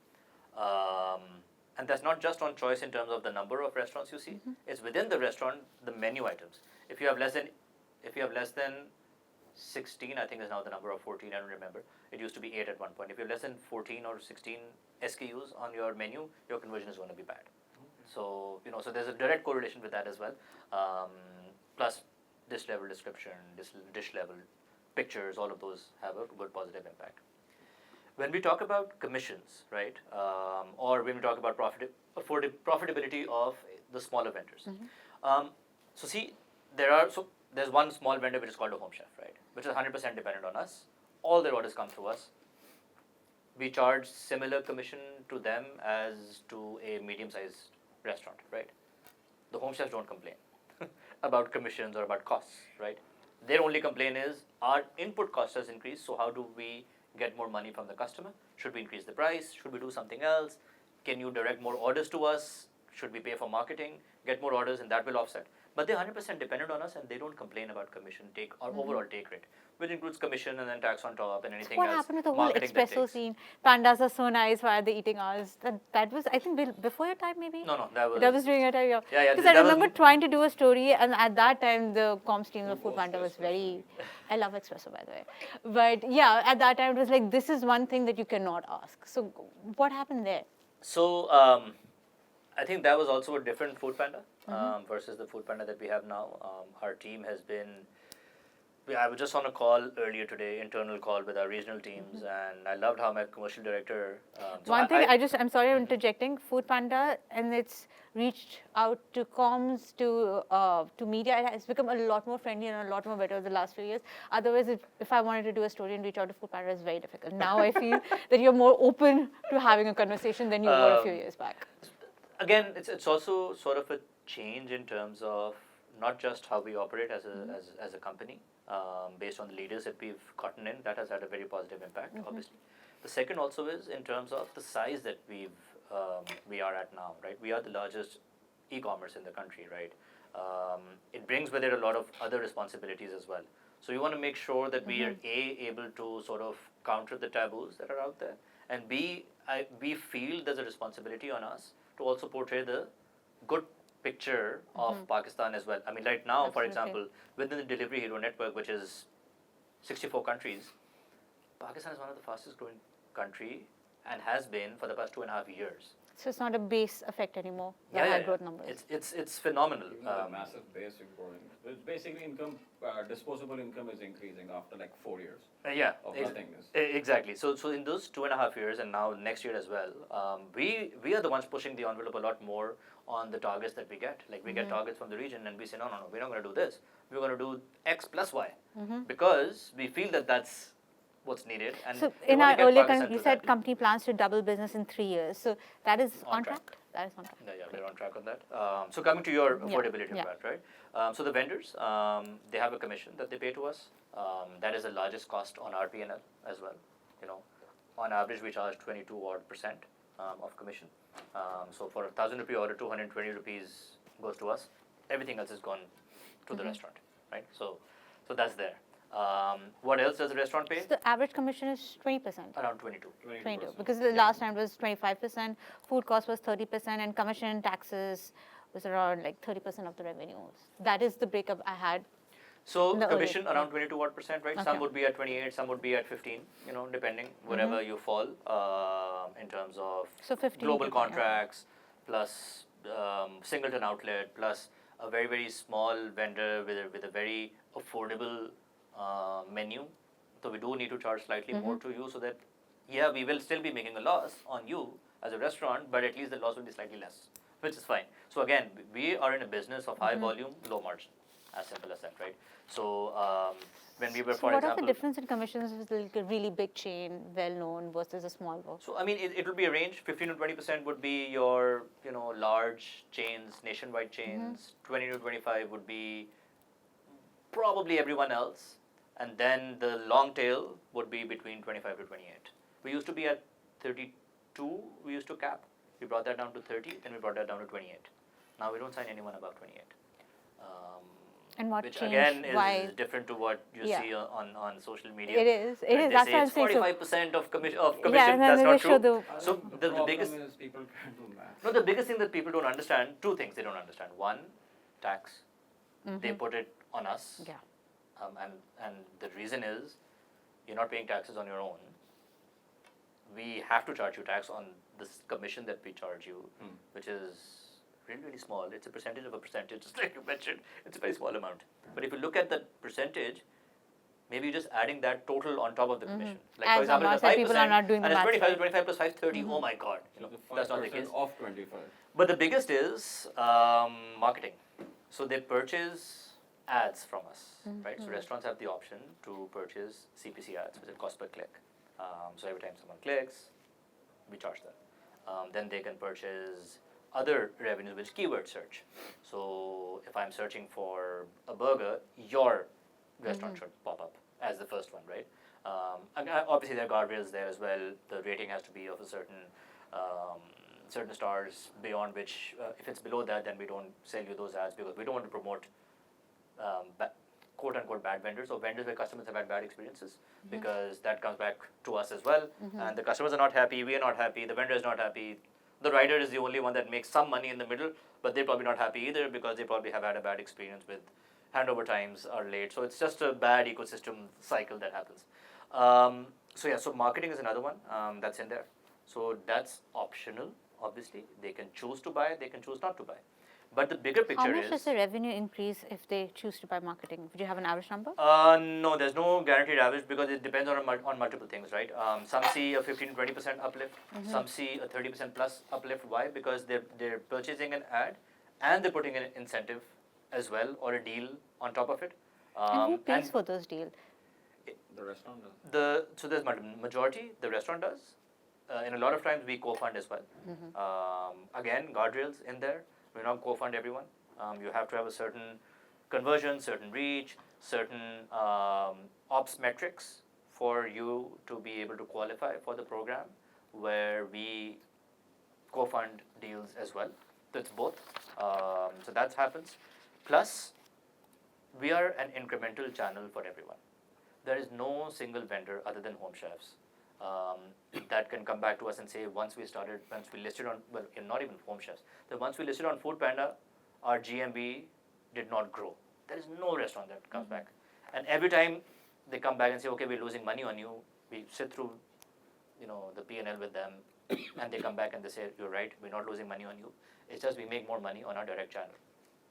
And that's not just on choice in terms of the number of restaurants you see. It's within the restaurant, the menu items. If you have less than 16, I think is now the number of 14, I don't remember. It used to be 8 at one point. If you have less than 14 or 16 SKUs on your menu, your conversion is going to be bad. So, so there's a direct correlation with that as well. Plus dish level description, dish level pictures, all of those have a good positive impact. When we talk about commissions, right, or when we talk about profitability of the smaller vendors, so see, there's one small vendor which is called a home chef, right? Which is 100% dependent on us. All their orders come through us. We charge similar commission to them as to a medium-sized restaurant, right? The home chefs don't complain about commissions or about costs, right? Their only complaint is our input cost has increased, so how do we get more money from the customer? Should we increase the price? Should we do something else? Can you direct more orders to us? Should we pay for marketing? Get more orders and that will offset. But they're 100% dependent on us and they don't complain about commission take or overall take rate, which includes commission and then tax on top and anything What else. happened with the whole marketing that espresso takes. scene? Pandas are so nice. Why are they eating ours? That was, I think, before your time, maybe? No, that was... That was during your time, yeah. Yeah, Because I that was- remember trying to do a story, and at that time, the comms team of Foodpanda was very... I love espresso, by the way. But yeah, at that time, it was like, this is one thing that you cannot ask. So what happened there? So I think that was also a different Foodpanda versus the Foodpanda that we have now. Our team has been... I was just on a call earlier today, internal call with our regional teams, and I loved how my commercial director... I'm sorry I'm interjecting. Foodpanda, and it's reached out to comms, to media. It has become a lot more friendly and a lot more better the last few years. Otherwise, if I wanted to do a story and reach out to Foodpanda, it's very difficult. Now I feel that you're more open to having a conversation than you were a few years back. Again, it's also sort of a change in terms of not just how we operate as a company, based on the leaders that we've gotten in. That has had a very positive impact, obviously. The second also is in terms of the size that we are at now, right? We are the largest e-commerce in the country, right? It brings with it a lot of other responsibilities as well. So we want to make sure that we are able to sort of counter the taboos that are out there, and B, we feel there's a responsibility on us to also portray the good picture of Pakistan as well. I mean, right now, for example, within the Delivery Hero network, which is 64 countries, Pakistan is one of the fastest growing country and has been for the past 2.5 years. So it's not a base effect anymore, the Yeah, high growth numbers. It's phenomenal. Even though the massive base is growing. It's basically income, disposable income is increasing after like 4 years of nothingness. Exactly. So in those 2.5 years and now next year as well, we are the ones pushing the envelope a lot more on the targets that we get. Like we get targets from the region and we say, no, we're not going to do this. We're going to do X plus Y because we feel that that's what's needed. And So we in wanna our get earlier, Pakistan you to said that. company plans to double business in 3 years. So that is on track? That is on track. Yeah, we're on track on that. So coming to your affordability yeah. part, right? So the vendors, they have a commission that they pay to us. That is the largest cost on our P&L as well. You know, on average, we charge 22% of commission. So for a 1,000 rupee order, 220 rupees goes to us. Everything else is gone to the restaurant, right? So that's there. What else does the restaurant pay? So the average commission is 20%. Around 22. 22, because the last time was 25%, food cost was 30%, and commission and taxes was around like 30% of the revenues. That is the breakup I had. So The commission early- around 22%, right? Some Okay. would be at 28, some would be at 15, you know, depending wherever you fall in terms of So 15 global to 20, contracts plus singleton outlet plus a very, very small vendor with a very affordable menu. So we do need to charge slightly more to you so that, yeah, we will still be making a loss on you as a restaurant, but at least the loss will be slightly less, which is fine. So again, we are in a business of high volume, low margin, as simple as that, right? So when we were, So for what example... are the difference in commissions with like a really big chain, well-known, versus a small one? So I mean, it will be a range. 15 to 20% would be your, you know, large chains, nationwide chains. 20 to 25 would be probably everyone else, and then the long tail would be between 25 to 28. We used to be at 32. We used to cap. We brought that down to 30, then we brought that down to 28. Now we don't sign anyone above 28. And what Which changed? again is Why? different to what you Yeah. see on social media. It is. It Right? is. They That's say what I'm it's saying. So, 45% of commission. yeah, and then That's they not show true. the So the problem biggest is people can't do math. no, the biggest thing that people don't understand, two things they don't understand. One, tax. They put it on us. yeah. And the reason is you're not paying taxes on your own. We have to charge you tax on this commission that we charge you, which is really, really small. It's a percentage of a percentage, just like you mentioned. It's a very small amount. But if you look at the percentage, maybe you're just adding that total on top of the commission. Like As for example, Ammar it's said, 5%, people are not doing the and it's maths 25, right. 25 plus 5, 30. Oh my God. You know, So that's not the 5% case. of 25. But the biggest is marketing. So they purchase ads from us, right? So restaurants have the option to purchase CPC ads, which is cost per click. So every time someone clicks, we charge them. Then they can purchase other revenues, which keyword search. So if I'm searching for a burger, your restaurant should pop up as the first one, right? And obviously there are guardrails there as well. The rating has to be of a certain stars, beyond which, if it's below that, then we don't sell you those ads, because we don't want to promote quote-unquote bad vendors, or vendors where customers have had bad experiences, because that comes back to us as well. And the customers are not happy, we are not happy, the vendor is not happy. The rider is the only one that makes some money in the middle, but they're probably not happy either, because they probably have had a bad experience with handover times are late. So it's just a bad ecosystem cycle that happens. So marketing is another one that's in there. So that's optional, obviously. They can choose to buy, they can choose not to buy. But the bigger picture How much does the revenue increase if they choose to buy marketing? Would you have an average number? No, there's no guaranteed average, because it depends on multiple things, right? Some see a 15-20% uplift, some see a 30% plus uplift. Why? Because they're purchasing an ad and they're putting an incentive as well, or a deal on top of it. And who pays for those deals? The restaurant does. So there's majority, the restaurant does. And a lot of times we co-fund as well. Again, guardrails in there. We don't co-fund everyone. You have to have a certain conversion, certain reach, certain ops metrics for you to be able to qualify for the program, where we co-fund deals as well. So it's both. So that happens. Plus, we are an incremental channel for everyone. There is no single vendor other than home chefs that can come back to us and say, once we listed on, well, not even home chefs, that once we listed on Foodpanda, our GMV did not grow. There is no restaurant that comes back. And every time they come back and say, okay, we're losing money on you, we sit through, the P&L with them, and they come back and they say, you're right, we're not losing money on you. It's just we make more money on our direct channel.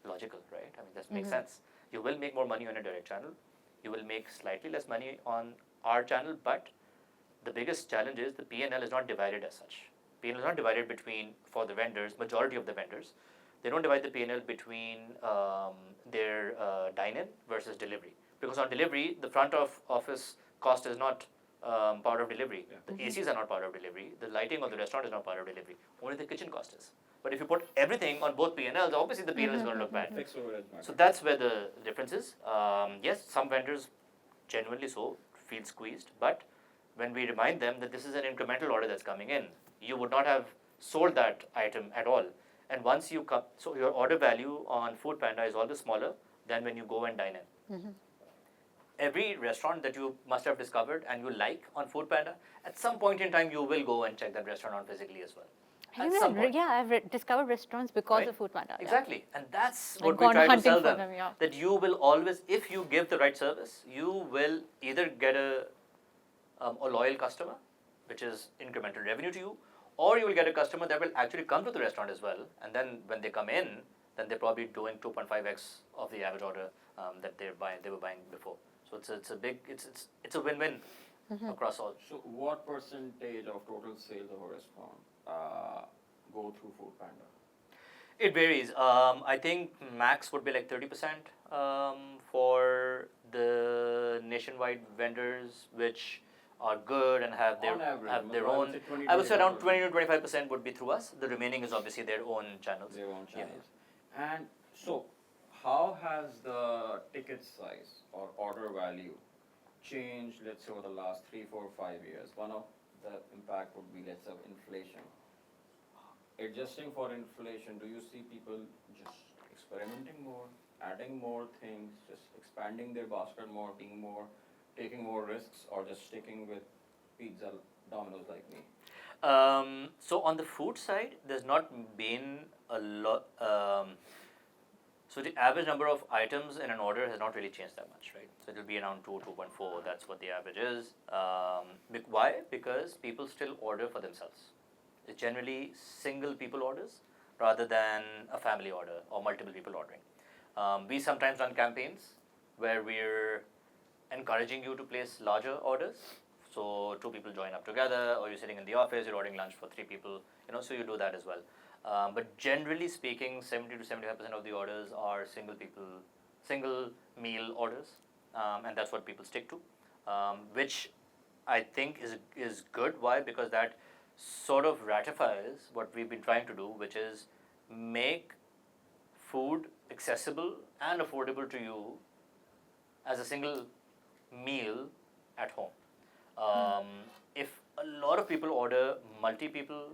Logical, right? I mean, that makes sense. You will make more money on a direct channel. You will make slightly less money on our channel, but the biggest challenge is the P&L is not divided as such. P&L is not divided between, for the vendors, majority of the vendors, they don't divide the P&L between their dine-in versus delivery. Because on delivery, the front of office cost is not part of delivery. Yeah. The ACs are not part of delivery. The lighting of the restaurant is not part of delivery. Only the kitchen cost is. But if you put everything on both P&Ls, obviously the P&L is going to look bad. So that's where the difference is. Yes, some vendors, genuinely so, feel squeezed. But when we remind them that this is an incremental order that's coming in, you would not have sold that item at all. And once you come, so your order value on Foodpanda is always smaller than when you go and dine in. Every restaurant that you must have discovered and you like on Foodpanda, at some point in time you will go and check that restaurant out physically as well. I've discovered restaurants because of Foodpanda. Exactly, and that's what we try to sell them. That you will always, if you give the right service, you will either get a loyal customer, which is incremental revenue to you, or you will get a customer that will actually come to the restaurant as well, and then when they come in, then they're probably doing 2.5x of the average order that they were buying before. So it's a win-win across all. So what percentage of total sales of a restaurant go through Foodpanda? It varies. I think max would be like 30% for the nationwide vendors, which are good and have their own. I would say around 20 to 25% would be through us. The remaining is obviously their own channels. Yeah. And so, how has the ticket size or order value changed, let's say, over the last 3, 4, 5 years? One of the impact would be, let's say, inflation. Adjusting for inflation, do you see people just experimenting more, adding more things, just expanding their basket more, taking more risks, or just sticking with pizza, DawnNews like me? So on the food side, there's not been a lot. So the average number of items in an order has not really changed that much, right? So it'll be around 2, 2.4. That's what the average is. Why? Because people still order for themselves. It's generally single people orders rather than a family order or multiple people ordering. We sometimes run campaigns where we're encouraging you to place larger orders. So 2 people join up together, or you're sitting in the office, you're ordering lunch for 3 people, so you do that as well. But generally speaking, 70 to 75% of the orders are single people single meal orders, and that's what people stick to, which I think is good. Why? Because that sort of ratifies what we've been trying to do, which is make food accessible and affordable to you as a single meal at home. If a lot of people order multi-people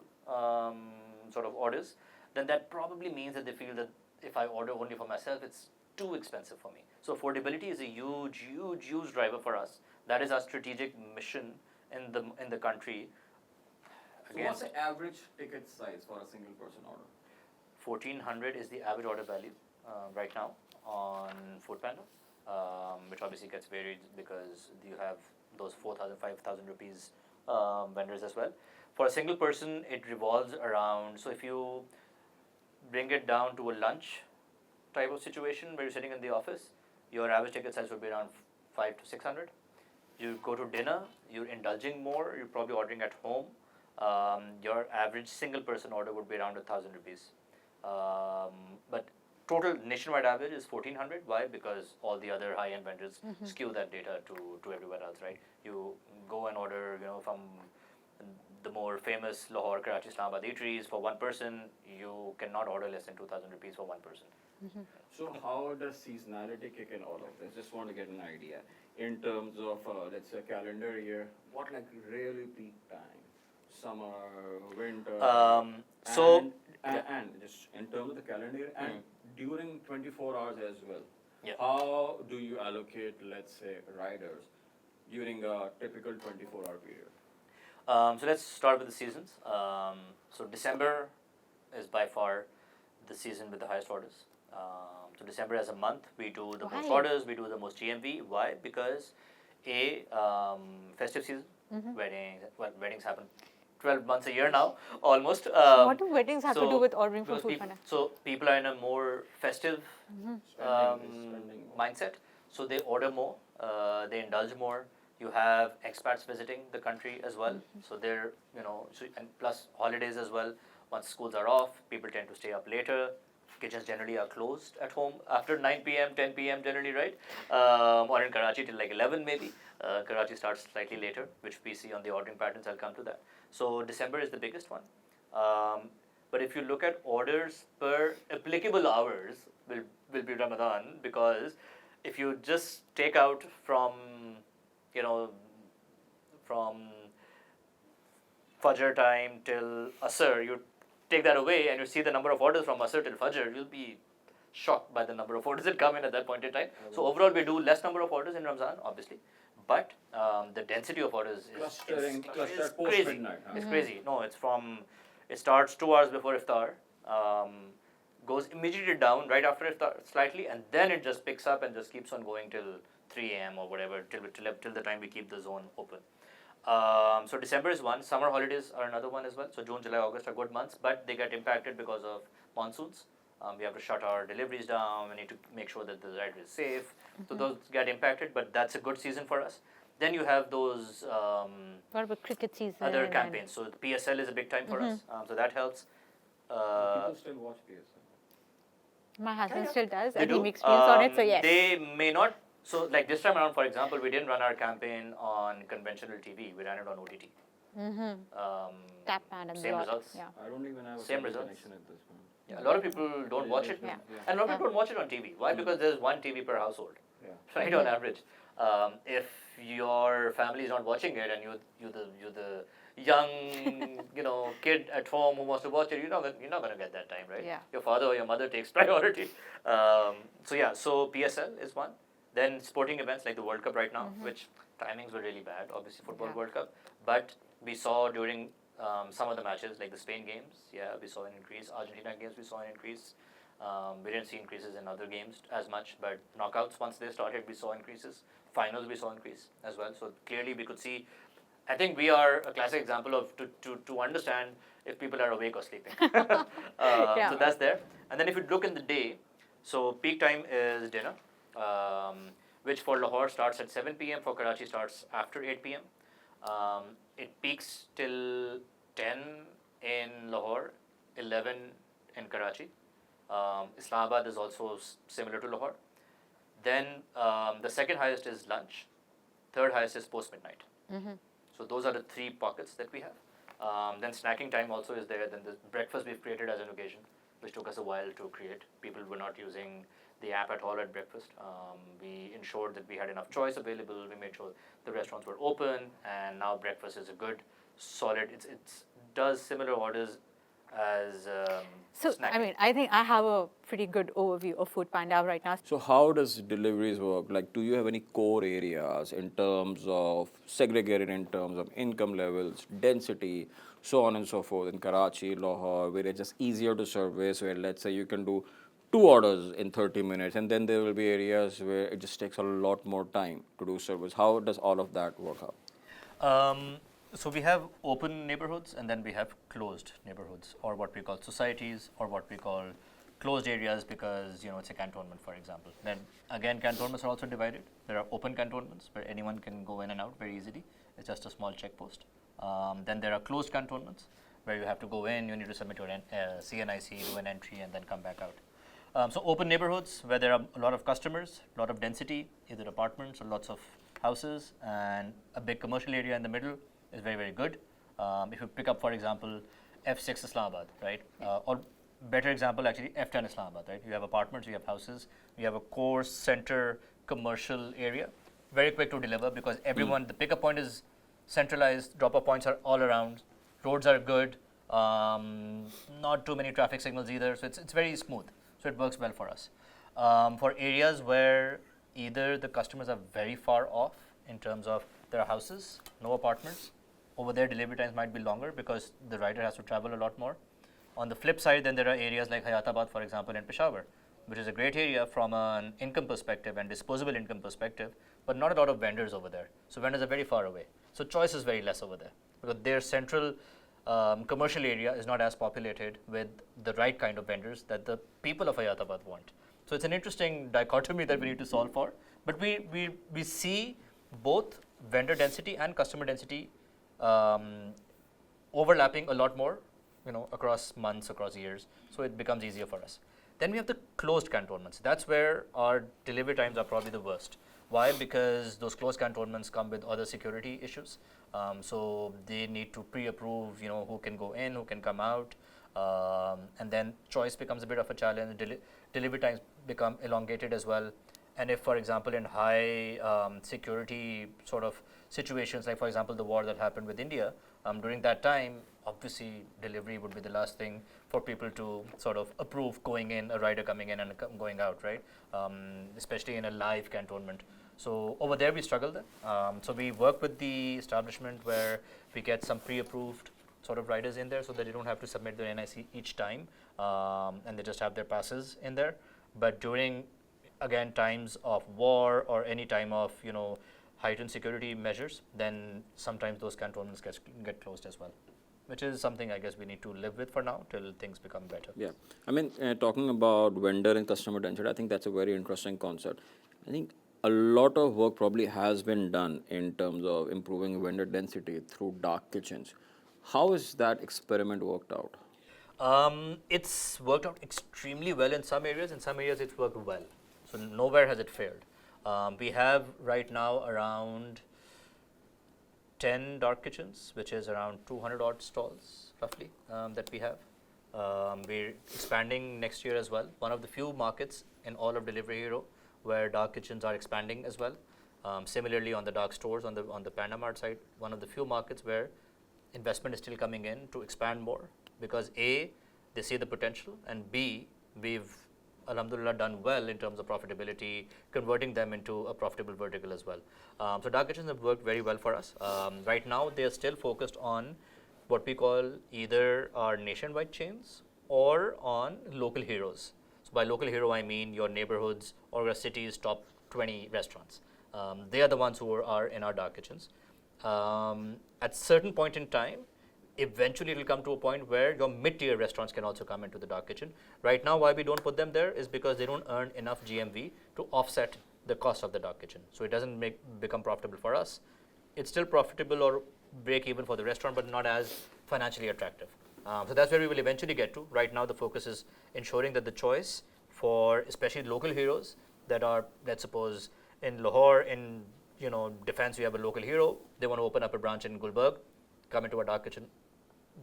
sort of orders, then that probably means that they feel that if I order only for myself, it's too expensive for me. So affordability is a huge, huge, huge driver for us. That is our strategic mission in the country. So what's the average ticket size for a single person order? 1,400 is the average order value right now on Foodpanda, which obviously gets varied because you have those 4,000, 5,000 rupees vendors as well. For a single person, it revolves around, so if you bring it down to a lunch type of situation where you're sitting in the office, your average ticket size would be around 500 to 600. You go to dinner, you're indulging more, you're probably ordering at home. Your average single person order would be around 1,000 rupees. But total nationwide average is 1,400. Why? Because all the other high-end vendors skew that data to everywhere else, right? You go and order, from the more famous Lahore, Karachi, Islamabad eateries for one person, you cannot order less than 2,000 rupees for one person. So how does seasonality kick in all of this? Just want to get an idea in terms of let's say calendar year. What really peak time? Summer, winter. And just in terms of the calendar year and during 24 hours as well. Yeah. How do you allocate, let's say, riders during a typical 24-hour period? So let's start with the seasons. So December is by far the season with the highest orders. So December as a month, we do the most orders, we do the most GMV. Why? Because festive season, weddings happen 12 months a year now, almost. So what do weddings have to do with ordering from Foodpanda? So people are in a more festive Spending more. mindset, so they order more, they indulge more. You have expats visiting the country as well, so they're, and plus holidays as well. Once schools are off, people tend to stay up later. Kitchens generally are closed at home after 9 p.m., 10 p.m. generally, right? Or in Karachi till 11 maybe. Karachi starts slightly later, which we see on the ordering patterns. I'll come to that. So December is the biggest one. But if you look at orders per applicable hours, will be Ramadan, because if you just take out from Fajr time till Asr, you take that away and you see the number of orders from Asr till Fajr, you'll be shocked by the number of orders that come in at that point in time. So overall, we do less number of orders in Ramzan, obviously, but the density of orders is crazy. Midnight, huh? It's crazy. No, it starts 2 hours before iftar, goes immediately down right after iftar slightly, and then it just picks up and just keeps on going till 3 a.m. or whatever, till the time we keep the zone open. So December is one. Summer holidays are another one as well. So June, July, August are good months, but they get impacted because of monsoons. We have to shut our deliveries down. We need to make sure that the rider is safe. So those get impacted, but that's a good season for us. Then you have those What about cricket season? other campaigns. So the PSL is a big time for us. So that helps. People still watch PSL. My husband still does, They and do. he makes videos on it, so yes. They may not. So like this time around, for example, we didn't run our campaign on conventional TV. We ran it on OTT. Tap and Same results. Yeah. I don't even have a Same cable results. connection at this point. Yeah, a lot of people don't watch it. Yeah. And a lot of people don't watch it on TV. Why? Because there's one TV per household, Yeah. right, on average. If your family is not watching it and you're the young kid at home who wants to watch it, you're not going to get that time, right? Yeah. Your father or your mother takes priority. So PSL is one. Then sporting events like the World Cup right now, which timings were really bad, obviously Football World Cup. But we saw during some of the matches, like the Spain games, we saw an increase. Argentina games, we saw an increase. We didn't see increases in other games as much, but knockouts, once they started, we saw increases. Finals, we saw increase as well. So clearly we could see, I think we are a classic example of to understand if people are awake or sleeping. So that's there. And then if you look in the day, so peak time is dinner, which for Lahore starts at 7 p.m., for Karachi starts after 8 p.m. It peaks till 10 in Lahore, 11 in Karachi. Islamabad is also similar to Lahore. Then the second highest is lunch. Third highest is post midnight. So those are the three pockets that we have. Then snacking time also is there. Then the breakfast we've created as an occasion, which took us a while to create. People were not using the app at all at breakfast. We ensured that we had enough choice available. We made sure the restaurants were open, and now breakfast is a good, solid. It's does similar orders as So, snacking. I mean, I think I have a pretty good overview of Foodpanda right now. So how does deliveries work? Like, do you have any core areas in terms of segregated in terms of income levels, density, so on and so forth in Karachi, Lahore, where it's just easier to service, where let's say you can do 2 orders in 30 minutes, and then there will be areas where it just takes a lot more time to do service. How does all of that work out? So we have open neighborhoods, and then we have closed neighborhoods, or what we call societies, or what we call closed areas, because it's a cantonment, for example. Then again, cantonments are also divided. There are open cantonments where anyone can go in and out very easily. It's just a small checkpost. Then there are closed cantonments where you have to go in, you need to submit your CNIC, do an entry, and then come back out. So open neighborhoods where there are a lot of customers, a lot of density, either apartments or lots of houses, and a big commercial area in the middle is very, very good. If you pick up, for example, F6 Islamabad, right? Or better example, actually, F10 Islamabad, right? You have apartments, you have houses, you have a core center commercial area, very quick to deliver because everyone, the pickup point is centralized, drop-off points are all around, roads are good, not too many traffic signals either, so it's very smooth. So it works well for us. For areas where either the customers are very far off in terms of their houses, no apartments, over there delivery times might be longer because the rider has to travel a lot more. On the flip side, then there are areas like Hayatabad, for example, in Peshawar, which is a great area from an income perspective and disposable income perspective, but not a lot of vendors over there. So vendors are very far away. So choice is very less over there because their central commercial area is not as populated with the right kind of vendors that the people of Hayatabad want. So it's an interesting dichotomy that we need to solve for. But we see both vendor density and customer density overlapping a lot more, across months, across years. So it becomes easier for us. Then we have the closed cantonments. That's where our delivery times are probably the worst. Why? Because those closed cantonments come with other security issues. So they need to pre-approve, who can go in, who can come out. And then choice becomes a bit of a challenge. Delivery times become elongated as well. And if, for example, in high security sort of situations, like for example, the war that happened with India, during that time, obviously delivery would be the last thing for people to sort of approve going in, a rider coming in and going out, right? Especially in a live cantonment. So over there we struggle then. So we work with the establishment where we get some pre-approved sort of riders in there so that they don't have to submit their NIC each time and they just have their passes in there. But during, again, times of war or any time of, heightened security measures, then sometimes those cantonments get closed as well, which is something I guess we need to live with for now till things become better. Yeah, I mean, talking about vendor and customer density, I think that's a very interesting concept. I think a lot of work probably has been done in terms of improving vendor density through dark kitchens. How has that experiment worked out? It's worked out extremely well in some areas. In some areas, it's worked well. So nowhere has it failed. We have right now around 10 dark kitchens, which is around 200 odd stalls roughly that we have. We're expanding next year as well. One of the few markets in all of Delivery Hero where dark kitchens are expanding as well. Similarly, on the dark stores on the PandaMart side, one of the few markets where investment is still coming in to expand more because A, they see the potential, and B, we've alhamdulillah done well in terms of profitability, converting them into a profitable vertical as well. So dark kitchens have worked very well for us. Right now they are still focused on what we call either our nationwide chains or on local heroes. So by local hero I mean your neighborhoods or your city's top 20 restaurants. They are the ones who are in our dark kitchens. At certain point in time, eventually it will come to a point where your mid-tier restaurants can also come into the dark kitchen. Right now, why we don't put them there is because they don't earn enough GMV to offset the cost of the dark kitchen. So it doesn't become profitable for us. It's still profitable or break even for the restaurant, but not as financially attractive. So that's where we will eventually get to. Right now, the focus is ensuring that the choice for especially local heroes, that are, let's suppose, in Lahore, in defense, we have a local hero. They want to open up a branch in Gulberg, come into our dark kitchen,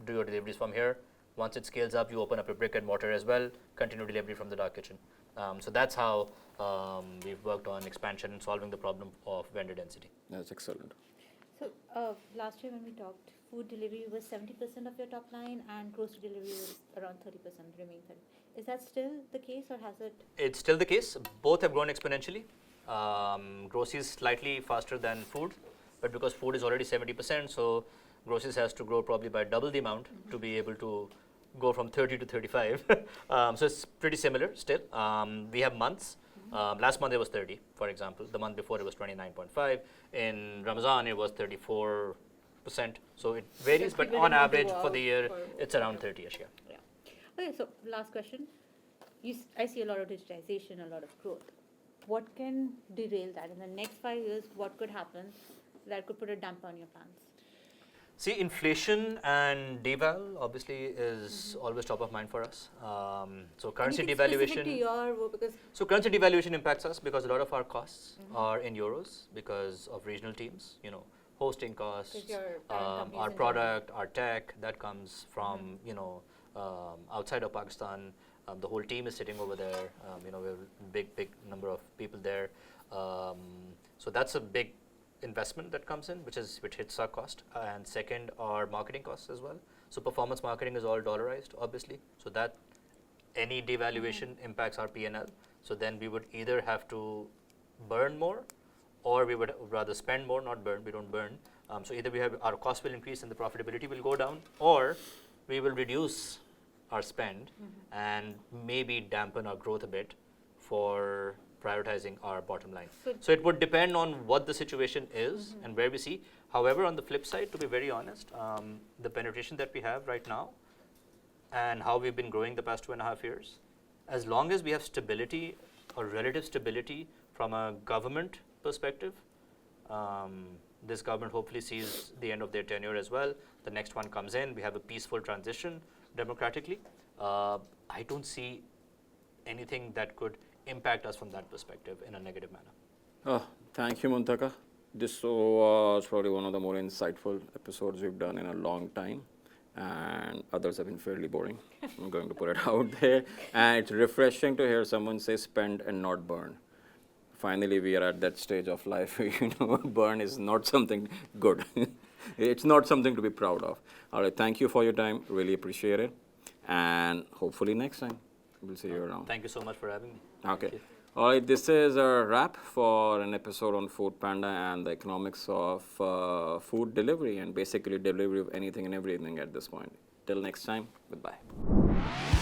do your deliveries from here. Once it scales up, you open up a brick and mortar as well, continue delivery from the dark kitchen. So that's how we've worked on expansion and solving the problem of vendor density. That's excellent. So last year when we talked, food delivery was 70% of your top line and grocery delivery was around 30%, remaining 30. Is that still the case or has it? It's still the case. Both have grown exponentially. Groceries slightly faster than food, but because food is already 70%, so groceries has to grow probably by double the amount to be able to go from 30 to 35. So it's pretty similar still. We have months. Last month it was 30, for example. The month before it was 29.5. In Ramadan it was 34%. So it varies, but on average for the year it's around 30ish. Yeah. Okay, so last question. I see a lot of digitization, a lot of growth. What can derail that in the next 5 years? What could happen that could put a damper on your plans? See, inflation and deval obviously is always top of mind for us. So currency Anything devaluation. specific to your work, because So currency devaluation impacts us because a lot of our costs are in euros because of regional teams. Hosting costs, 'cause your parent company's our in product, our tech that comes from outside of Pakistan. The whole team is sitting over there. We have a big number of people there. So that's a big investment that comes in, which hits our cost. And second, our marketing costs as well. So performance marketing is all dollarized, obviously. So that any devaluation impacts our P&L. So then we would either have to burn more, or we would rather spend more, not burn. We don't burn. So either our cost will increase and the profitability will go down, or we will reduce our spend and maybe dampen our growth a bit for prioritizing our bottom line. So it would depend on what the situation is and where we see. However, on the flip side, to be very honest, the penetration that we have right now and how we've been growing the past 2.5 years, as long as we have stability or relative stability from a government perspective, this government hopefully sees the end of their tenure as well. The next one comes in, we have a peaceful transition democratically. I don't see anything that could impact us from that perspective in a negative manner. Thank you, Muntaqa. This was probably one of the more insightful episodes we've done in a long time, and others have been fairly boring. I'm going to put it out there. And it's refreshing to hear someone say spend and not burn. Finally, we are at that stage of life where, burn is not something good. It's not something to be proud of. All right, thank you for your time. Really appreciate it. And hopefully next time, we'll see you around. Thank you so much for having me. Okay. All right, this is a wrap for an episode on Foodpanda and the economics of food delivery and basically delivery of anything and everything at this point. Till next time, goodbye.